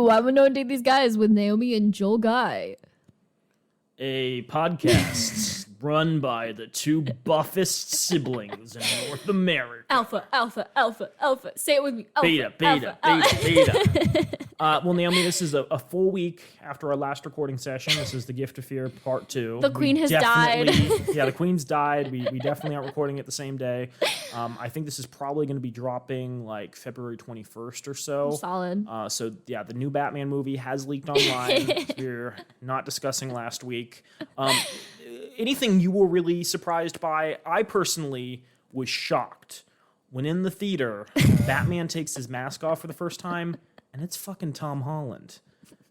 Ooh, I would know and date these guys with Naomi and Joel Guy. A podcast run by the two buffest siblings in North America. Alpha, alpha, alpha, alpha. Say it with me. Alpha, Beta, beta, alpha, beta. Well, Naomi, this is a full week after our last recording session. This is the Gift of Fear Part 2. The Queen has died. Yeah, the Queen's died. We definitely aren't recording it the same day. I think this is probably going to be dropping like February 21st or so. Solid. So, yeah, the new Batman movie has leaked online. We're not discussing last week. Anything you were really surprised by? I personally was shocked when in the theater, Batman takes his mask off for the first time, and it's fucking Tom Holland.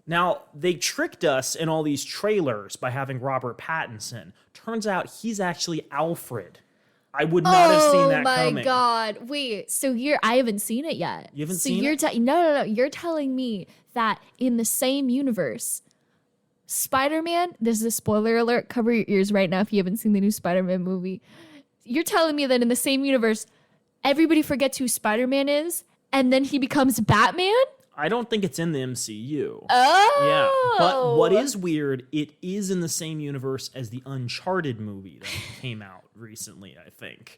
Now, they tricked us in all these trailers by having Robert Pattinson. Turns out he's actually Alfred. I would not have seen that coming. Oh my God. Wait, so I haven't seen it yet. You haven't seen it? No. You're telling me that in the same universe, Spider-Man, this is a spoiler alert, cover your ears right now if you haven't seen the new Spider-Man movie. You're telling me that in the same universe, everybody forgets who Spider-Man is, and then he becomes Batman? I don't think it's in the MCU. Oh! Yeah, but what is weird, it is in the same universe as the Uncharted movie that came out recently, I think.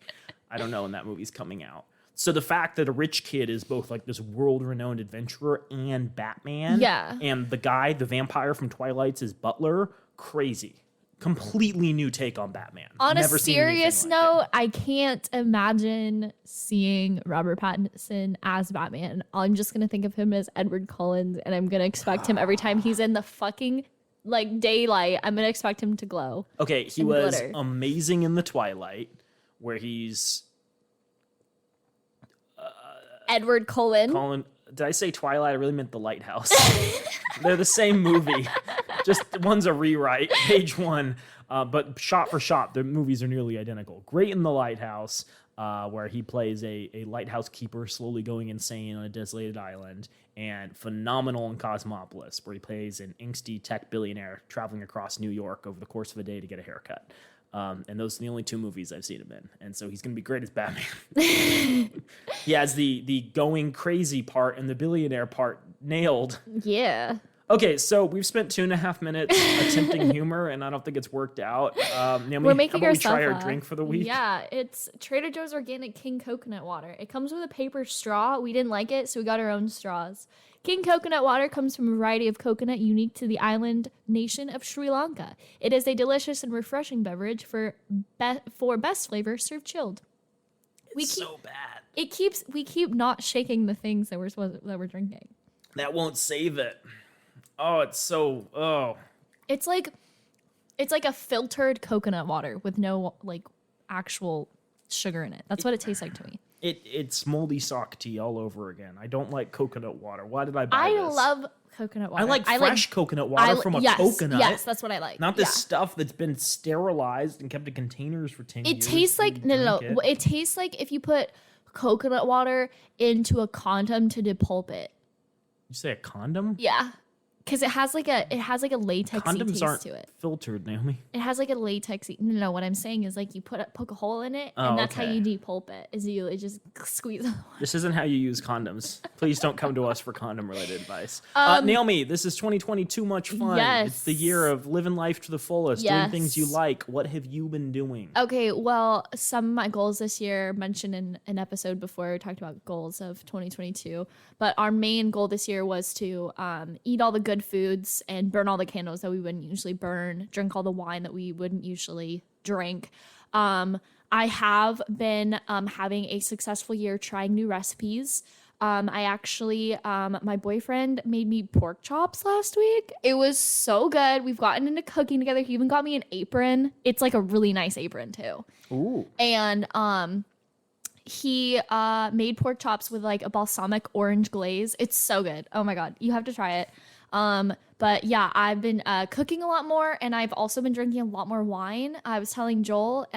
I don't know when that movie's coming out. So the fact that a rich kid is both like this world-renowned adventurer and Batman, yeah, and the guy, the vampire from Twilight's his butler, crazy. Completely new take on Batman. On Never a serious like note, it. I can't imagine seeing Robert Pattinson as Batman. I'm just going to think of him as Edward Cullens, and I'm going to expect him every time he's in the fucking like daylight. I'm going to expect him to glow. Okay, he was glitter. amazing in the Twilight, where he's... Edward Cullen. Did I say Twilight? I really meant The Lighthouse. They're the same movie. Just one's a rewrite, page one. But shot for shot, the movies are nearly identical. Great in The Lighthouse, where he plays a lighthouse keeper slowly going insane on a desolated island. And phenomenal in Cosmopolis, where he plays an angsty tech billionaire traveling across New York over the course of a day to get a haircut. And those are the only two movies I've seen him in. And so he's going to be great as Batman. He has the going crazy part and the billionaire part nailed. Yeah. Okay, so we've spent 2.5 minutes attempting humor, and I don't think it's worked out. Naomi, We're making how about we try our ourselves drink for the week? Yeah, it's Trader Joe's Organic King Coconut Water. It comes with a paper straw. We didn't like it, so we got our own straws. King Coconut Water comes from a variety of coconut unique to the island nation of Sri Lanka. It is a delicious and refreshing beverage for best flavor served chilled. So bad. We keep not shaking the things that we're drinking. That won't save it. Oh, it's so It's like a filtered coconut water with no like actual sugar in it. That's what it tastes like to me. It's moldy sock tea all over again. I don't like coconut water. Why did I buy this? I love coconut water. I like fresh coconut water from a coconut. Yes, that's what I like. Not this stuff that's been sterilized and kept in containers for 10 years. It tastes like no. It tastes like if you put coconut water into a condom to depulp it. You say a condom? Yeah. Because it has like a latexy Condoms taste aren't to it. Filtered, Naomi. It has like a latexy. No, what I'm saying is like you poke a hole in it, and that's how you depulp it. Is you just squeeze it. This isn't how you use condoms. Please don't come to us for condom-related advice. Naomi, this is 2020. Too much fun. Yes. It's the year of living life to the fullest, doing things you like. What have you been doing? Okay, well, some of my goals this year mentioned in an episode before. We talked about goals of 2022, but our main goal this year was to eat all the good foods and burn all the candles that we wouldn't usually burn, drink all the wine that we wouldn't usually drink. I have been having a successful year trying new recipes. I actually, my boyfriend made me pork chops last week. It was so good. We've gotten into cooking together. He even got me an apron. It's like a really nice apron too. Ooh. And he made pork chops with like a balsamic orange glaze. It's so good. Oh my God. You have to try it. But yeah, I've been cooking a lot more, and I've also been drinking a lot more wine. I was telling Joel,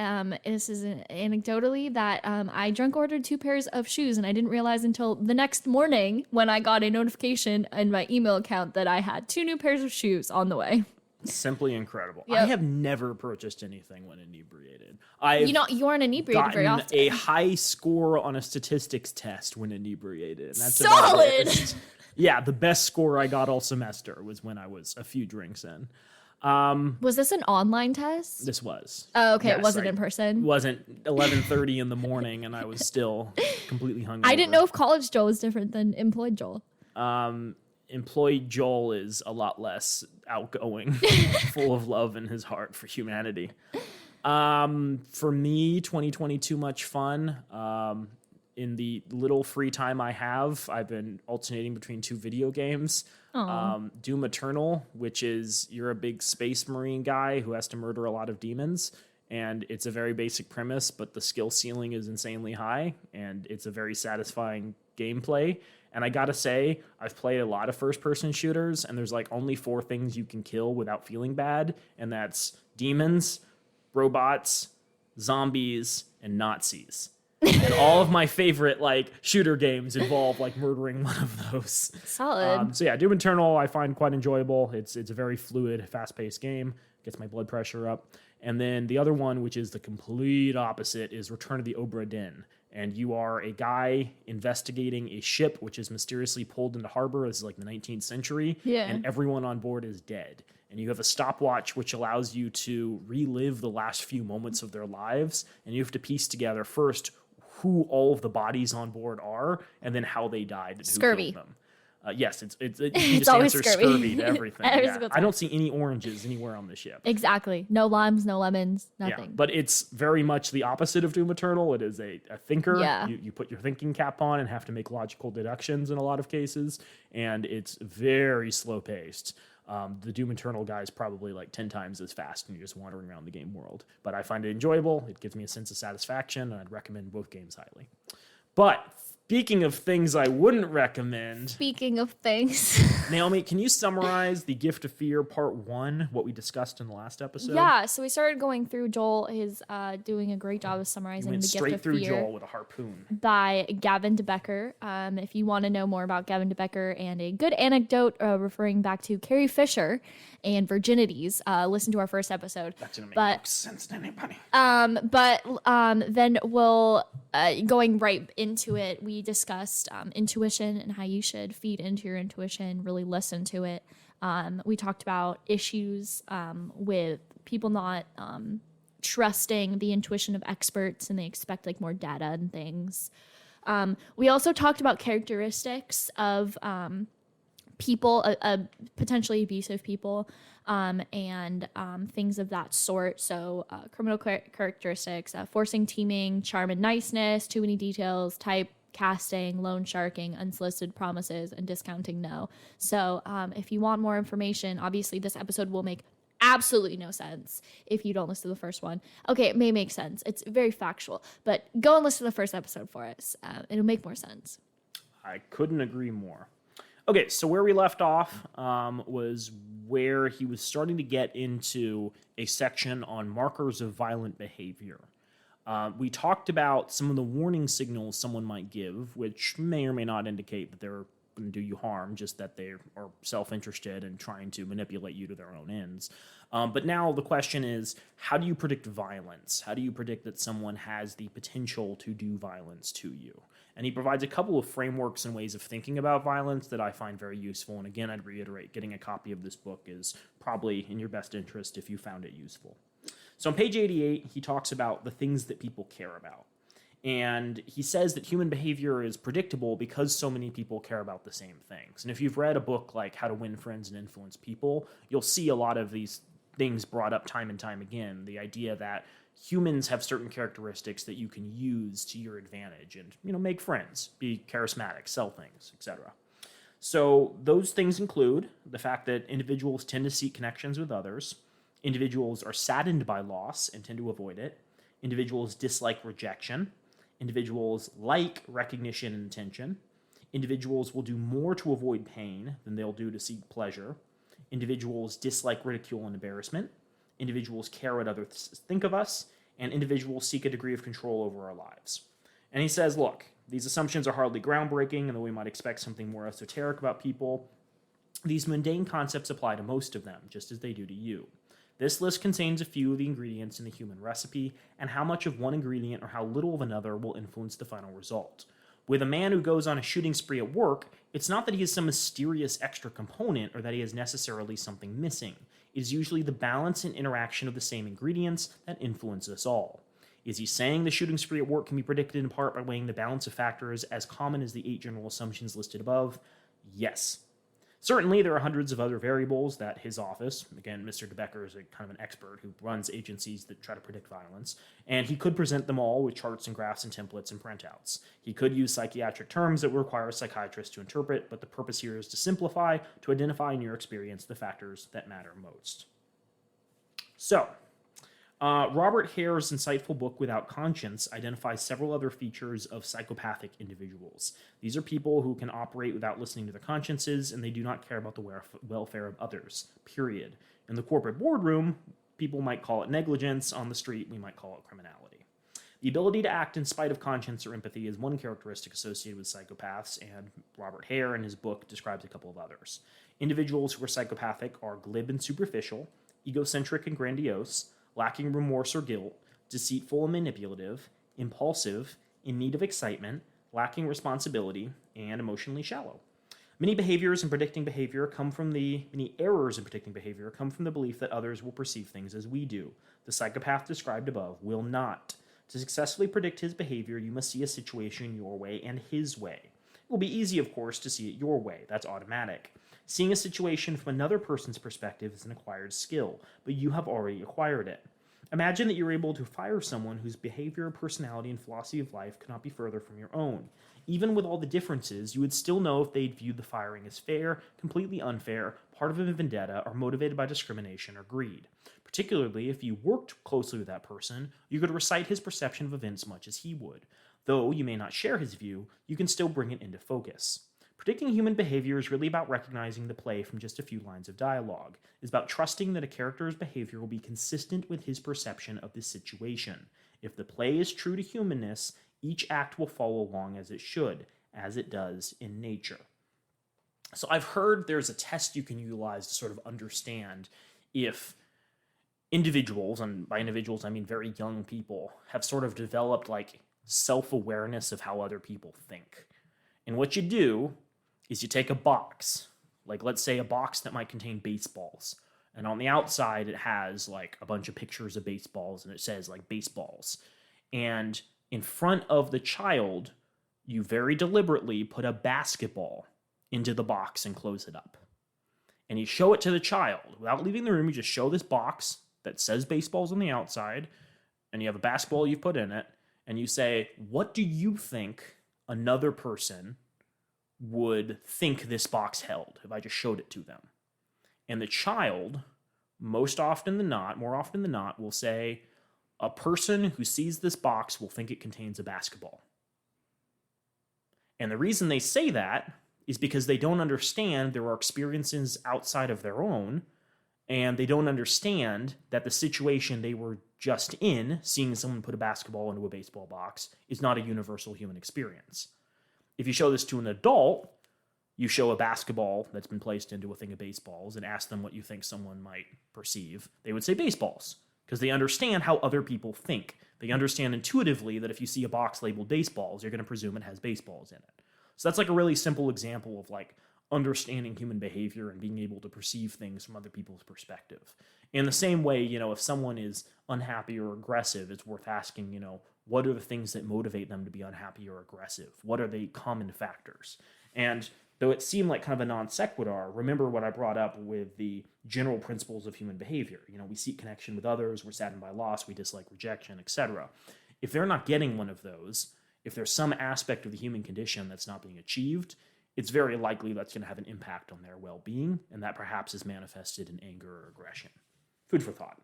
this is anecdotally, that I drunk ordered 2 pairs of shoes, and I didn't realize until the next morning when I got a notification in my email account that I had 2 new pairs of shoes on the way. Simply incredible. Yep. I have never purchased anything when inebriated. You aren't inebriated very often. A high score on a statistics test when inebriated. And that's solid. Yeah, the best score I got all semester was when I was a few drinks in. Was this an online test? This was. Oh, okay. Yes, It wasn't I in person. Wasn't 11:30 in the morning, and I was still completely hungover. I didn't know if college Joel was different than employed Joel. Employee Joel is a lot less outgoing, full of love in his heart for humanity. For me, 2022 much fun. In the little free time I have, I've been alternating between 2 video games. Doom Eternal, which is you're a big space marine guy who has to murder a lot of demons. And it's a very basic premise, but the skill ceiling is insanely high, and it's a very satisfying gameplay. And I gotta say, I've played a lot of first-person shooters, and there's like only 4 things you can kill without feeling bad, and that's demons, robots, zombies, and Nazis. And all of my favorite like shooter games involve like murdering one of those. Solid. So yeah, Doom Eternal I find quite enjoyable. It's a very fluid, fast-paced game. Gets my blood pressure up. And then the other one, which is the complete opposite, is Return of the Obra Dinn. And you are a guy investigating a ship which is mysteriously pulled into harbor. This is like the 19th century. Yeah. And everyone on board is dead. And you have a stopwatch which allows you to relive the last few moments of their lives. And you have to piece together first who all of the bodies on board are, and then how they died. And Scurvy. who killed them. Yes, you It's just always answer scurvy. to everything. Every Yeah. single I time. don't see any oranges anywhere on the ship. Exactly. No limes, no lemons, nothing. Yeah, but it's very much the opposite of Doom Eternal. It is a thinker. Yeah. You put your thinking cap on and have to make logical deductions in a lot of cases, and it's very slow paced. The Doom Eternal guy is probably like 10 times as fast, and you're just wandering around the game world. But I find it enjoyable. It gives me a sense of satisfaction, and I'd recommend both games highly. But speaking of things I wouldn't recommend, Speaking of things. Naomi, can you summarize The Gift of Fear Part 1, what we discussed in the last episode? Yeah, so we started going through Joel is doing a great job of summarizing Went The Gift straight of through Fear Joel with a harpoon. by Gavin de Becker. If you want to know more about Gavin de Becker and a good anecdote referring back to Carrie Fisher and virginities, listen to our first episode. That's going to make no sense to anybody. Then we'll going right into it. We discussed intuition and how you should feed into your intuition, really listen to it. We talked about issues with people not trusting the intuition of experts, and they expect like more data and things. We also talked about characteristics of people, potentially abusive people, and things of that sort. So criminal characteristics, forcing teaming, charm and niceness, too many details, type casting, loan sharking, unsolicited promises, and discounting no. So if you want more information, obviously this episode will make absolutely no sense if you don't listen to the first one. Okay, it may make sense. It's very factual, but go and listen to the first episode for us. It'll make more sense. I couldn't agree more. Okay, so where we left off was where he was starting to get into a section on markers of violent behavior. We talked about some of the warning signals someone might give, which may or may not indicate that they're going to do you harm, just that they are self-interested and trying to manipulate you to their own ends. But now the question is, how do you predict violence? How do you predict that someone has the potential to do violence to you? And he provides a couple of frameworks and ways of thinking about violence that I find very useful. And again, I'd reiterate, getting a copy of this book is probably in your best interest if you found it useful. So on page 88, he talks about the things that people care about. And he says that human behavior is predictable because so many people care about the same things. And if you've read a book like How to Win Friends and Influence People, you'll see a lot of these things brought up time and time again. The idea that humans have certain characteristics that you can use to your advantage and, make friends, be charismatic, sell things, etc. So those things include the fact that individuals tend to seek connections with others. Individuals are saddened by loss and tend to avoid it. Individuals dislike rejection. Individuals like recognition and attention. Individuals will do more to avoid pain than they'll do to seek pleasure. Individuals dislike ridicule and embarrassment. Individuals care what others think of us. And individuals seek a degree of control over our lives. And he says, look, these assumptions are hardly groundbreaking, and though we might expect something more esoteric about people, these mundane concepts apply to most of them, just as they do to you. This list contains a few of the ingredients in the human recipe, and how much of one ingredient or how little of another will influence the final result. With a man who goes on a shooting spree at work, it's not that he has some mysterious extra component or that he has necessarily something missing. It is usually the balance and interaction of the same ingredients that influence us all. Is he saying the shooting spree at work can be predicted in part by weighing the balance of factors as common as the 8 general assumptions listed above? Yes. Certainly, there are hundreds of other variables that his office, again, Mr. DeBecker is a kind of an expert who runs agencies that try to predict violence, and he could present them all with charts and graphs and templates and printouts. He could use psychiatric terms that would require a psychiatrist to interpret, but the purpose here is to simplify, to identify in your experience the factors that matter most. So, Robert Hare's insightful book, Without Conscience, identifies several other features of psychopathic individuals. These are people who can operate without listening to their consciences, and they do not care about the welfare of others, period. In the corporate boardroom, people might call it negligence. On the street, we might call it criminality. The ability to act in spite of conscience or empathy is one characteristic associated with psychopaths, and Robert Hare in his book describes a couple of others. Individuals who are psychopathic are glib and superficial, egocentric and grandiose, lacking remorse or guilt, deceitful and manipulative, impulsive, in need of excitement, lacking responsibility, and emotionally shallow. Many errors in predicting behavior come from the belief that others will perceive things as we do. The psychopath described above will not. To successfully predict his behavior, you must see a situation your way and his way. It will be easy, of course, to see it your way. That's automatic. Seeing a situation from another person's perspective is an acquired skill, but you have already acquired it. Imagine that you're able to fire someone whose behavior, personality, and philosophy of life could not be further from your own. Even with all the differences, you would still know if they'd viewed the firing as fair, completely unfair, part of a vendetta, or motivated by discrimination or greed. Particularly if you worked closely with that person, you could recite his perception of events much as he would. Though you may not share his view, you can still bring it into focus. Predicting human behavior is really about recognizing the play from just a few lines of dialogue. It's about trusting that a character's behavior will be consistent with his perception of the situation. If the play is true to humanness, each act will follow along as it should, as it does in nature. So I've heard there's a test you can utilize to sort of understand if individuals, and by individuals I mean very young people, have sort of developed like self-awareness of how other people think. And what you do is you take a box, like let's say a box that might contain baseballs, and on the outside it has like a bunch of pictures of baseballs and it says like baseballs. And in front of the child, you very deliberately put a basketball into the box and close it up. And you show it to the child. Without leaving the room, you just show this box that says baseballs on the outside, and you have a basketball you've put in it, and you say, what do you think another person would think this box held if I just showed it to them? And the child, more often than not, will say, a person who sees this box will think it contains a basketball. And the reason they say that is because they don't understand there are experiences outside of their own, and they don't understand that the situation they were just in, seeing someone put a basketball into a baseball box, is not a universal human experience. If you show this to an adult, you show a basketball that's been placed into a thing of baseballs and ask them what you think someone might perceive, they would say baseballs, because they understand how other people think. They understand intuitively that if you see a box labeled baseballs, you're going to presume it has baseballs in it. So that's like a really simple example of like understanding human behavior and being able to perceive things from other people's perspective. In the same way, if someone is unhappy or aggressive, it's worth asking, what are the things that motivate them to be unhappy or aggressive? What are the common factors? And though it seemed like kind of a non sequitur, remember what I brought up with the general principles of human behavior. We seek connection with others, we're saddened by loss, we dislike rejection, etc. If they're not getting one of those, if there's some aspect of the human condition that's not being achieved, it's very likely that's going to have an impact on their well-being, and that perhaps is manifested in anger or aggression. Food for thought.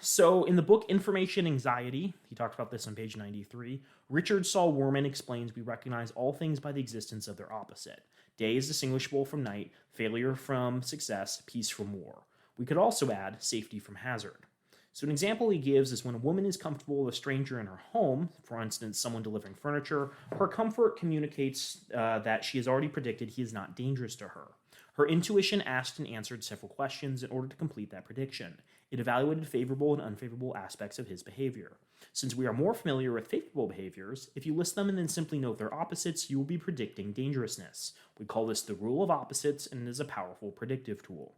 So in the book Information Anxiety, he talks about this on page 93, Richard Saul Worman explains we recognize all things by the existence of their opposite. Day is distinguishable from night, failure from success, peace from war. We could also add safety from hazard. So an example he gives is when a woman is comfortable with a stranger in her home, for instance, someone delivering furniture, her comfort communicates that she has already predicted he is not dangerous to her. Her intuition asked and answered several questions in order to complete that prediction. It evaluated favorable and unfavorable aspects of his behavior. Since we are more familiar with favorable behaviors, if you list them and then simply note their opposites, you will be predicting dangerousness. We call this the rule of opposites, and it is a powerful predictive tool.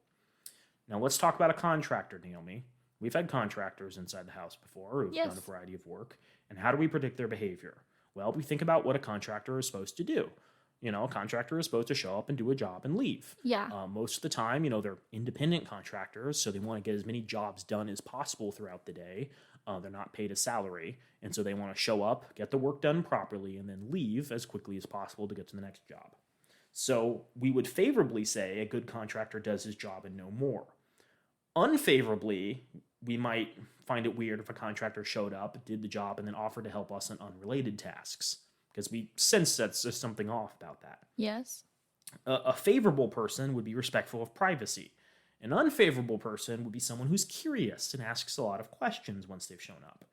Now let's talk about a contractor, Naomi. We've had contractors inside the house before who've done a variety of work. And how do we predict their behavior? Well, we think about what a contractor is supposed to do. A contractor is supposed to show up and do a job and leave. Yeah. Most of the time, they're independent contractors, so they want to get as many jobs done as possible throughout the day. They're not paid a salary, and so they want to show up, get the work done properly, and then leave as quickly as possible to get to the next job. So we would favorably say a good contractor does his job and no more. Unfavorably, we might find it weird if a contractor showed up, did the job, and then offered to help us on unrelated tasks, because we sense that there's something off about that. Yes. A favorable person would be respectful of privacy. An unfavorable person would be someone who's curious and asks a lot of questions once they've shown up.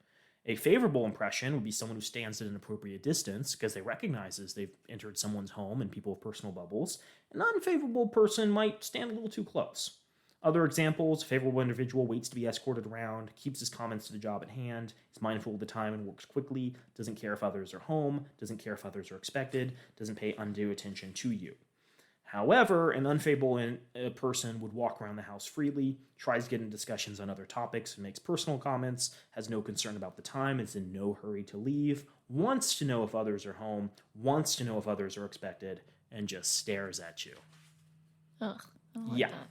A favorable impression would be someone who stands at an appropriate distance because they recognizes they've entered someone's home and people have personal bubbles. An unfavorable person might stand a little too close. Other examples: a favorable individual waits to be escorted around, keeps his comments to the job at hand, is mindful of the time and works quickly, doesn't care if others are home, doesn't care if others are expected, doesn't pay undue attention to you. However, an unfavorable person would walk around the house freely, tries to get in discussions on other topics, makes personal comments, has no concern about the time, is in no hurry to leave, wants to know if others are home, wants to know if others are expected, and just stares at you. Ugh, I don't like that.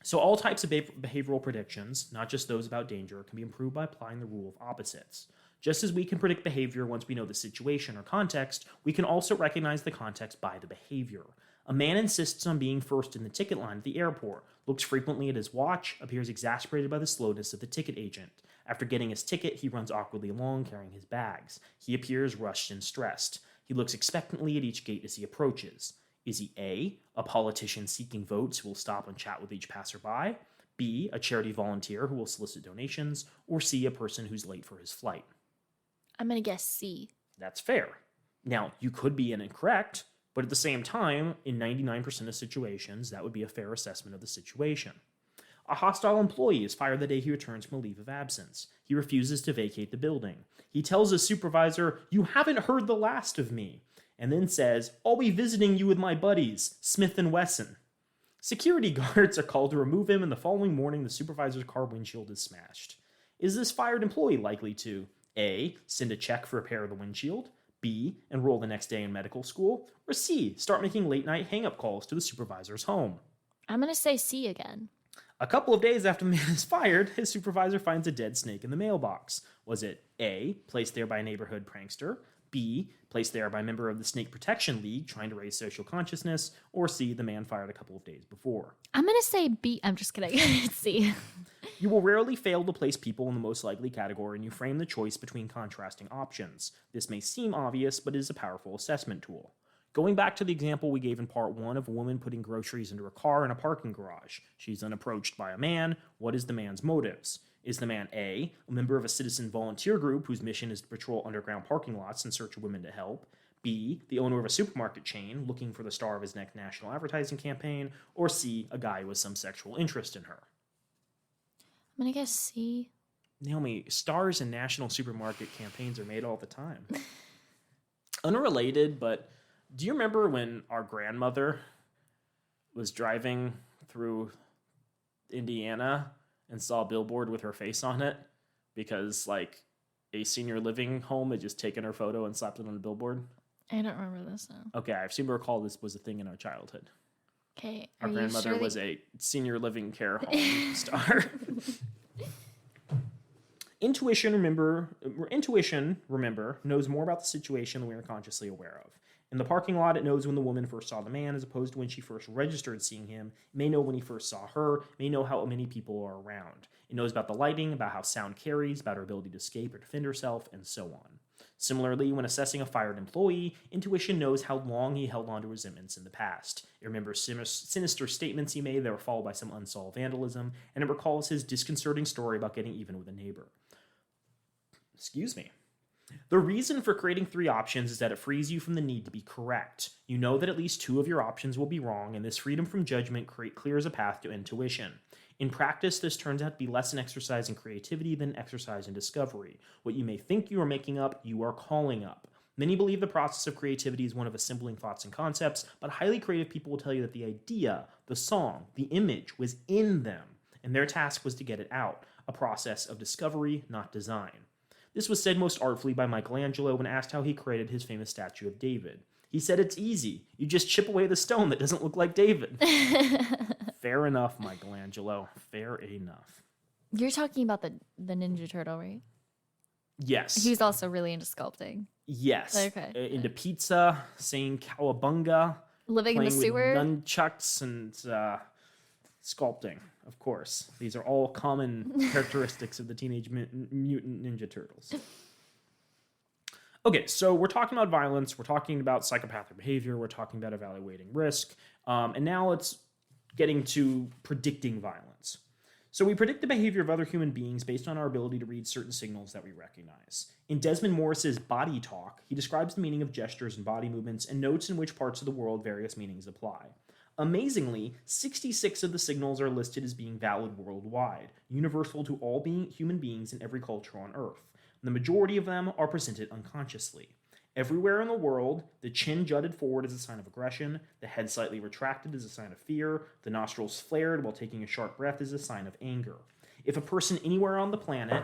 So all types of behavioral predictions, not just those about danger, can be improved by applying the rule of opposites. Just as we can predict behavior once we know the situation or context, we can also recognize the context by the behavior. A man insists on being first in the ticket line at the airport, looks frequently at his watch, appears exasperated by the slowness of the ticket agent. After getting his ticket, he runs awkwardly along carrying his bags. He appears rushed and stressed. He looks expectantly at each gate as he approaches. Is he a politician seeking votes who will stop and chat with each passerby? B, a charity volunteer who will solicit donations? Or C, a person who's late for his flight? I'm going to guess C. That's fair. Now, you could be incorrect, but at the same time, in 99% of situations, that would be a fair assessment of the situation. A hostile employee is fired the day he returns from a leave of absence. He refuses to vacate the building. He tells his supervisor, "You haven't heard the last of me," and then says, "I'll be visiting you with my buddies, Smith and Wesson." Security guards are called to remove him, and the following morning the supervisor's car windshield is smashed. Is this fired employee likely to A, send a check for repair of the windshield, B, enroll the next day in medical school, or C, start making late-night hang-up calls to the supervisor's home? I'm going to say C again. A couple of days after the man is fired, his supervisor finds a dead snake in the mailbox. Was it A, placed there by a neighborhood prankster, B, placed there by a member of the Snake Protection League trying to raise social consciousness, or C, the man fired a couple of days before? I'm going to say B. I'm just kidding. It's C. You will rarely fail to place people in the most likely category, and you frame the choice between contrasting options. This may seem obvious, but it is a powerful assessment tool. Going back to the example we gave in part 1 of a woman putting groceries into her car in a parking garage. She's then approached by a man. What is the man's motives? Is the man A member of a citizen volunteer group whose mission is to patrol underground parking lots in search of women to help? B, the owner of a supermarket chain looking for the star of his next national advertising campaign? Or C, a guy with some sexual interest in her? I'm going to guess C. Naomi, stars in national supermarket campaigns are made all the time. Unrelated, but do you remember when our grandmother was driving through Indiana and saw a billboard with her face on it because, like, a senior living home had just taken her photo and slapped it on a billboard? I don't remember this now. Okay, I seem to recall this was a thing in our childhood. Okay, Our grandmother was a senior living care home star. Intuition, remember, knows more about the situation than we are consciously aware of. In the parking lot, it knows when the woman first saw the man, as opposed to when she first registered seeing him. It may know when he first saw her. It may know how many people are around. It knows about the lighting, about how sound carries, about her ability to escape or defend herself, and so on. Similarly, when assessing a fired employee, intuition knows how long he held on to resentments in the past. It remembers sinister statements he made that were followed by some unsolved vandalism, and it recalls his disconcerting story about getting even with a neighbor. Excuse me. The reason for creating 3 options is that it frees you from the need to be correct. You know that at least 2 of your options will be wrong, and this freedom from judgment clears a path to intuition. In practice, this turns out to be less an exercise in creativity than exercise in discovery. What you may think you are making up, you are calling up. Many believe the process of creativity is one of assembling thoughts and concepts, but highly creative people will tell you that the idea, the song, the image was in them, and their task was to get it out, a process of discovery, not design. This was said most artfully by Michelangelo when asked how he created his famous statue of David. He said it's easy. You just chip away the stone that doesn't look like David. Fair enough, Michelangelo. Fair enough. You're talking about the Ninja Turtle, right? Yes. He's also really into sculpting. Yes. Okay. Into pizza, saying cowabunga. Living in the sewer. With nunchucks and sculpting, of course. These are all common characteristics of the Teenage Mutant Ninja Turtles. Okay, so we're talking about violence, we're talking about psychopathic behavior, we're talking about evaluating risk, and now it's getting to predicting violence. So we predict the behavior of other human beings based on our ability to read certain signals that we recognize. In Desmond Morris's Body Talk, he describes the meaning of gestures and body movements and notes in which parts of the world various meanings apply. Amazingly, 66 of the signals are listed as being valid worldwide, universal to all human beings in every culture on Earth. The majority of them are presented unconsciously. Everywhere in the world, the chin jutted forward is a sign of aggression, the head slightly retracted is a sign of fear, the nostrils flared while taking a sharp breath is a sign of anger. If a person anywhere on the planet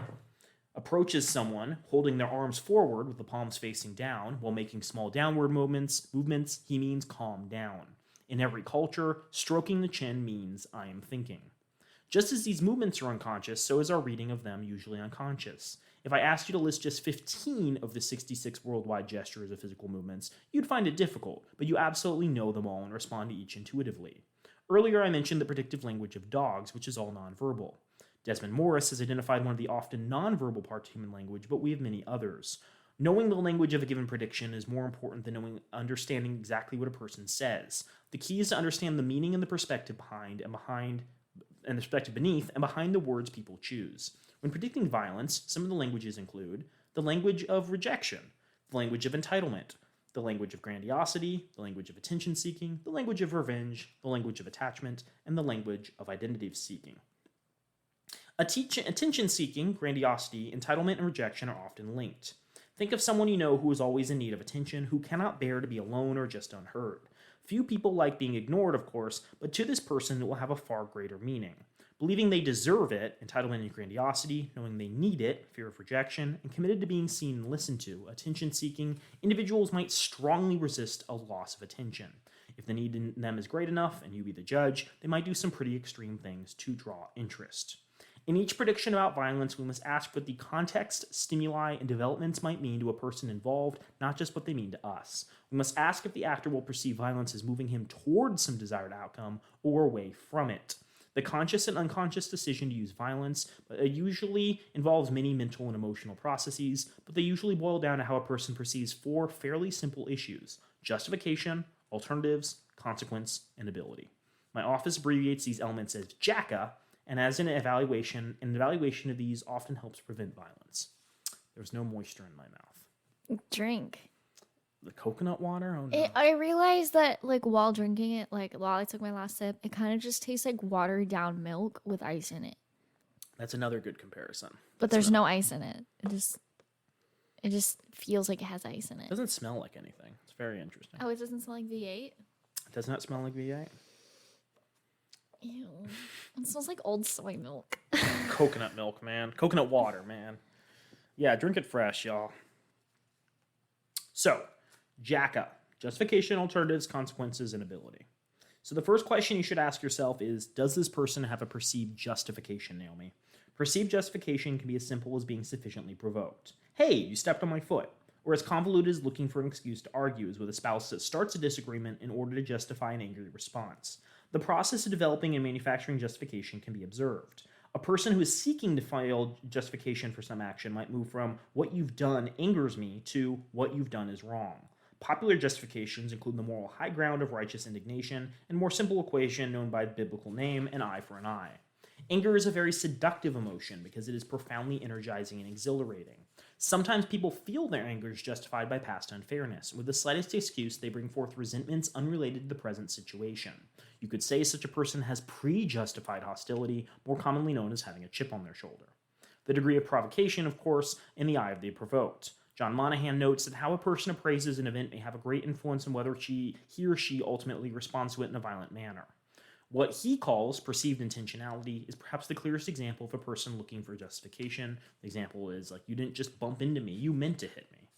approaches someone holding their arms forward with the palms facing down while making small downward movements, he means calm down. In every culture, stroking the chin means I am thinking. Just as these movements are unconscious, so is our reading of them usually unconscious. If I asked you to list just 15 of the 66 worldwide gestures of physical movements, you'd find it difficult, but you absolutely know them all and respond to each intuitively. Earlier I mentioned the predictive language of dogs, which is all nonverbal. Desmond Morris has identified one of the often nonverbal parts of human language, but we have many others. Knowing the language of a given prediction is more important than understanding exactly what a person says. The key is to understand the meaning and the perspective behind and the perspective beneath and behind the words people choose. When predicting violence, some of the languages include the language of rejection, the language of entitlement, the language of grandiosity, the language of attention-seeking, the language of revenge, the language of attachment, and the language of identity-seeking. Attention-seeking, grandiosity, entitlement, and rejection are often linked. Think of someone you know who is always in need of attention, who cannot bear to be alone or just unheard. Few people like being ignored, of course, but to this person it will have a far greater meaning. Believing they deserve it, entitlement and grandiosity, knowing they need it, fear of rejection, and committed to being seen and listened to, attention-seeking, individuals might strongly resist a loss of attention. If the need in them is great enough, and you be the judge, they might do some pretty extreme things to draw interest. In each prediction about violence, we must ask what the context, stimuli, and developments might mean to a person involved, not just what they mean to us. We must ask if the actor will perceive violence as moving him towards some desired outcome or away from it. The conscious and unconscious decision to use violence usually involves many mental and emotional processes, but they usually boil down to how a person perceives four fairly simple issues: justification, alternatives, consequence, and ability. My office abbreviates these elements as JACA, and as an evaluation of these often helps prevent violence. There's no moisture in my mouth. Drink. The coconut water? Oh no. I realized that, like, while drinking it, like, while I took my last sip, it kind of just tastes like watered down milk with ice in it. That's another good comparison. But there's no ice in it. It just feels like it has ice in it. It doesn't smell like anything. It's very interesting. Oh, it doesn't smell like V8? It does not smell like V8? Ew. It smells like old soy milk. Coconut milk, man. Coconut water, man. Yeah, drink it fresh, y'all. So, JACA, justification, alternatives, consequences, and ability. So the first question you should ask yourself is, does this person have a perceived justification, Naomi? Perceived justification can be as simple as being sufficiently provoked. Hey, you stepped on my foot. Or as convoluted as looking for an excuse to argue as with a spouse that starts a disagreement in order to justify an angry response. The process of developing and manufacturing justification can be observed. A person who is seeking to find justification for some action might move from what you've done angers me to what you've done is wrong. Popular justifications include the moral high ground of righteous indignation and more simple equation known by the biblical name, an eye for an eye. Anger is a very seductive emotion because it is profoundly energizing and exhilarating. Sometimes people feel their anger is justified by past unfairness. With the slightest excuse, they bring forth resentments unrelated to the present situation. You could say such a person has pre-justified hostility, more commonly known as having a chip on their shoulder. The degree of provocation, of course, in the eye of the provoked. John Monahan notes that how a person appraises an event may have a great influence on whether he or she ultimately responds to it in a violent manner. What he calls perceived intentionality is perhaps the clearest example of a person looking for justification. The example is like, you didn't just bump into me, you meant to hit me.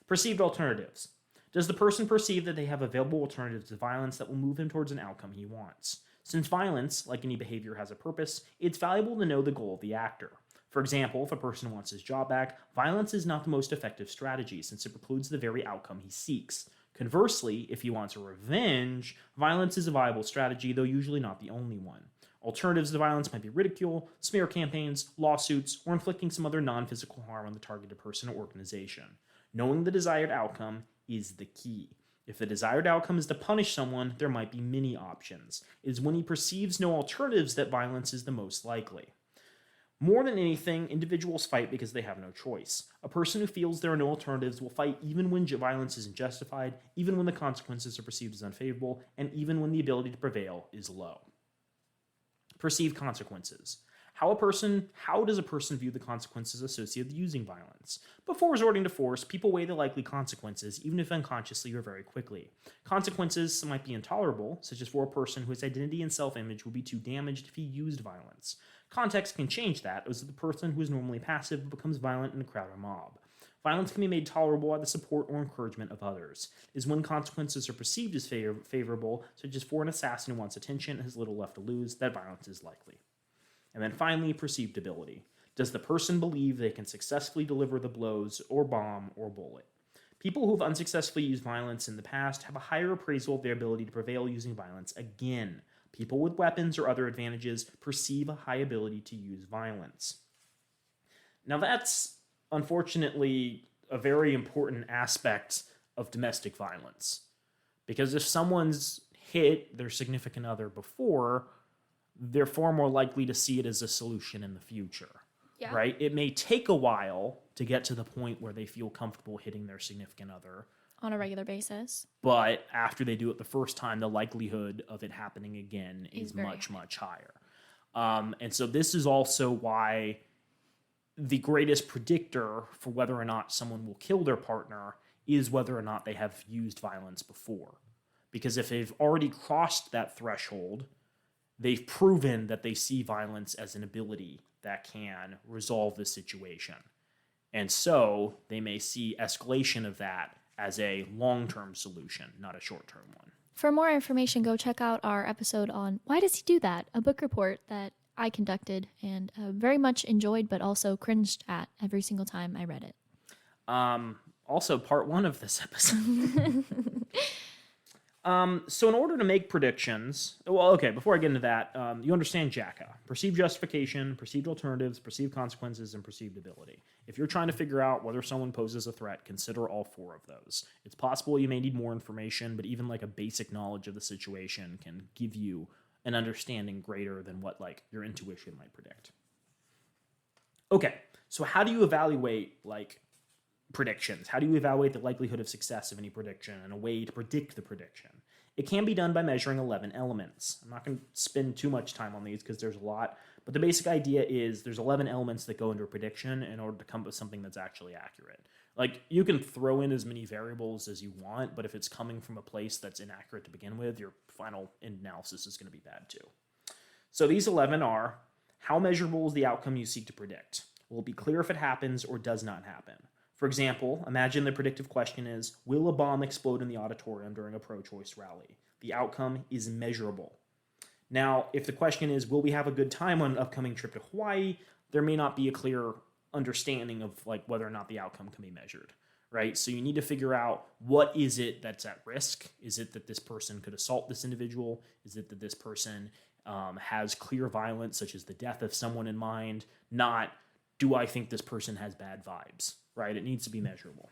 Perceived alternatives. Does the person perceive that they have available alternatives to violence that will move him towards an outcome he wants? Since violence, like any behavior, has a purpose, it's valuable to know the goal of the actor. For example, if a person wants his job back, violence is not the most effective strategy since it precludes the very outcome he seeks. Conversely, if he wants revenge, violence is a viable strategy, though usually not the only one. Alternatives to violence might be ridicule, smear campaigns, lawsuits, or inflicting some other non-physical harm on the targeted person or organization. Knowing the desired outcome is the key. If the desired outcome is to punish someone, there might be many options. It is when he perceives no alternatives that violence is the most likely. More than anything, individuals fight because they have no choice. A person who feels there are no alternatives will fight even when violence isn't justified, even when the consequences are perceived as unfavorable, and even when the ability to prevail is low. Perceived consequences. How does a person view the consequences associated with using violence? Before resorting to force, people weigh the likely consequences, even if unconsciously or very quickly. Consequences might be intolerable, such as for a person whose identity and self-image would be too damaged if he used violence. Context can change that, as the person who is normally passive becomes violent in a crowd or mob. Violence can be made tolerable by the support or encouragement of others. It is when consequences are perceived as favorable, such as for an assassin who wants attention and has little left to lose, that violence is likely. And then finally, perceived ability. Does the person believe they can successfully deliver the blows or bomb or bullet? People who have unsuccessfully used violence in the past have a higher appraisal of their ability to prevail using violence again. People with weapons or other advantages perceive a high ability to use violence. Now that's, unfortunately, a very important aspect of domestic violence. Because if someone's hit their significant other before, they're far more likely to see it as a solution in the future. Yeah. Right? It may take a while to get to the point where they feel comfortable hitting their significant other on a regular basis. But after they do it the first time, the likelihood of it happening again is much, much higher. And so this is also why the greatest predictor for whether or not someone will kill their partner is whether or not they have used violence before. Because if they've already crossed that threshold, they've proven that they see violence as an ability that can resolve the situation. And so they may see escalation of that as a long-term solution, not a short-term one. For more information, go check out our episode on Why Does He Do That? A book report that I conducted and very much enjoyed, but also cringed at every single time I read it. Also, part 1 of this episode. So in order to make predictions, before I get into that, you understand JACA. Perceived justification, perceived alternatives, perceived consequences, and perceived ability. If you're trying to figure out whether someone poses a threat, consider all 4 of those. It's possible you may need more information, but even like a basic knowledge of the situation can give you an understanding greater than what like your intuition might predict. Okay, so how do you evaluate like predictions? How do you evaluate the likelihood of success of any prediction and a way to predict the prediction? It can be done by measuring 11 elements. I'm not going to spend too much time on these because there's a lot, but the basic idea is there's 11 elements that go into a prediction in order to come up with something that's actually accurate. Like, you can throw in as many variables as you want, but if it's coming from a place that's inaccurate to begin with, your final analysis is going to be bad too. So these 11 are: how measurable is the outcome you seek to predict? Will it be clear if it happens or does not happen? For example, imagine the predictive question is, will a bomb explode in the auditorium during a pro-choice rally? The outcome is measurable. Now, if the question is, will we have a good time on an upcoming trip to Hawaii? There may not be a clear understanding of like whether or not the outcome can be measured, right? So you need to figure out, what is it that's at risk? Is it that this person could assault this individual? Is it that this person has clear violence, such as the death of someone in mind? Not, do I think this person has bad vibes? Right? It needs to be measurable.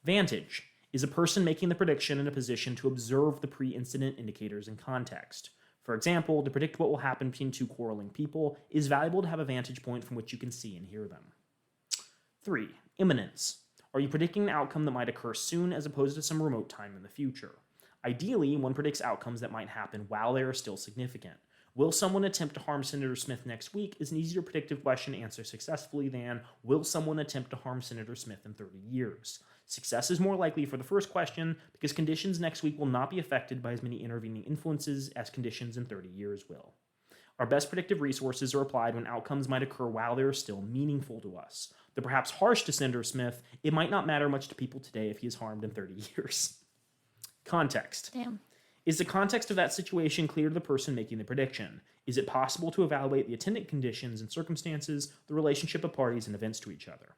Vantage. Is a person making the prediction in a position to observe the pre-incident indicators in context? For example, to predict what will happen between 2 quarreling people, it is valuable to have a vantage point from which you can see and hear them. 3. Imminence. Are you predicting an outcome that might occur soon as opposed to some remote time in the future? Ideally, one predicts outcomes that might happen while they are still significant. Will someone attempt to harm Senator Smith next week is an easier predictive question to answer successfully than will someone attempt to harm Senator Smith in 30 years? Success is more likely for the first question because conditions next week will not be affected by as many intervening influences as conditions in 30 years will. Our best predictive resources are applied when outcomes might occur while they are still meaningful to us. Though perhaps harsh to Senator Smith, it might not matter much to people today if he is harmed in 30 years. Context. Damn. Is the context of that situation clear to the person making the prediction? Is it possible to evaluate the attendant conditions and circumstances, the relationship of parties and events to each other?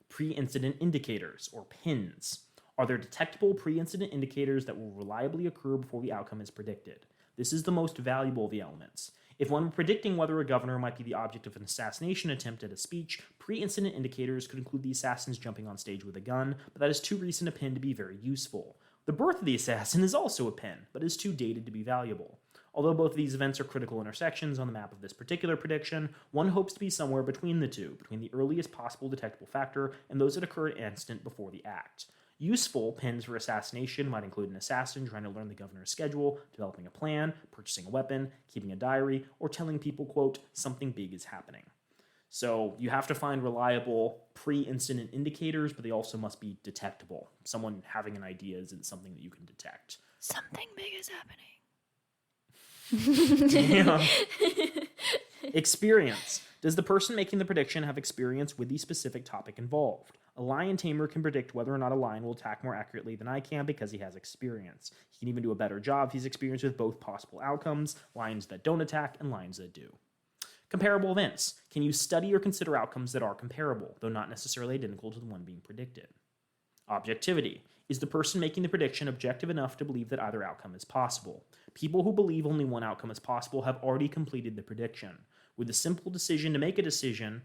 Pre-incident indicators, or PINs. Are there detectable pre-incident indicators that will reliably occur before the outcome is predicted? This is the most valuable of the elements. If one were predicting whether a governor might be the object of an assassination attempt at a speech, pre-incident indicators could include the assassins jumping on stage with a gun, but that is too recent a pin to be very useful. The birth of the assassin is also a pin, but is too dated to be valuable. Although both of these events are critical intersections on the map of this particular prediction, one hopes to be somewhere between the two, between the earliest possible detectable factor and those that occur an instant before the act. Useful pins for assassination might include an assassin trying to learn the governor's schedule, developing a plan, purchasing a weapon, keeping a diary, or telling people, quote, something big is happening. So you have to find reliable pre-incident indicators, but they also must be detectable. Someone having an idea isn't something that you can detect. Something big is Yeah. happening. Experience. Does the person making the prediction have experience with the specific topic involved? A lion tamer can predict whether or not a lion will attack more accurately than I can because he has experience. He can even do a better job if he's experienced with both possible outcomes, lions that don't attack and lions that do. Comparable events. Can you study or consider outcomes that are comparable, though not necessarily identical to the one being predicted? Objectivity. Is the person making the prediction objective enough to believe that either outcome is possible? People who believe only one outcome is possible have already completed the prediction. With the simple decision to make a decision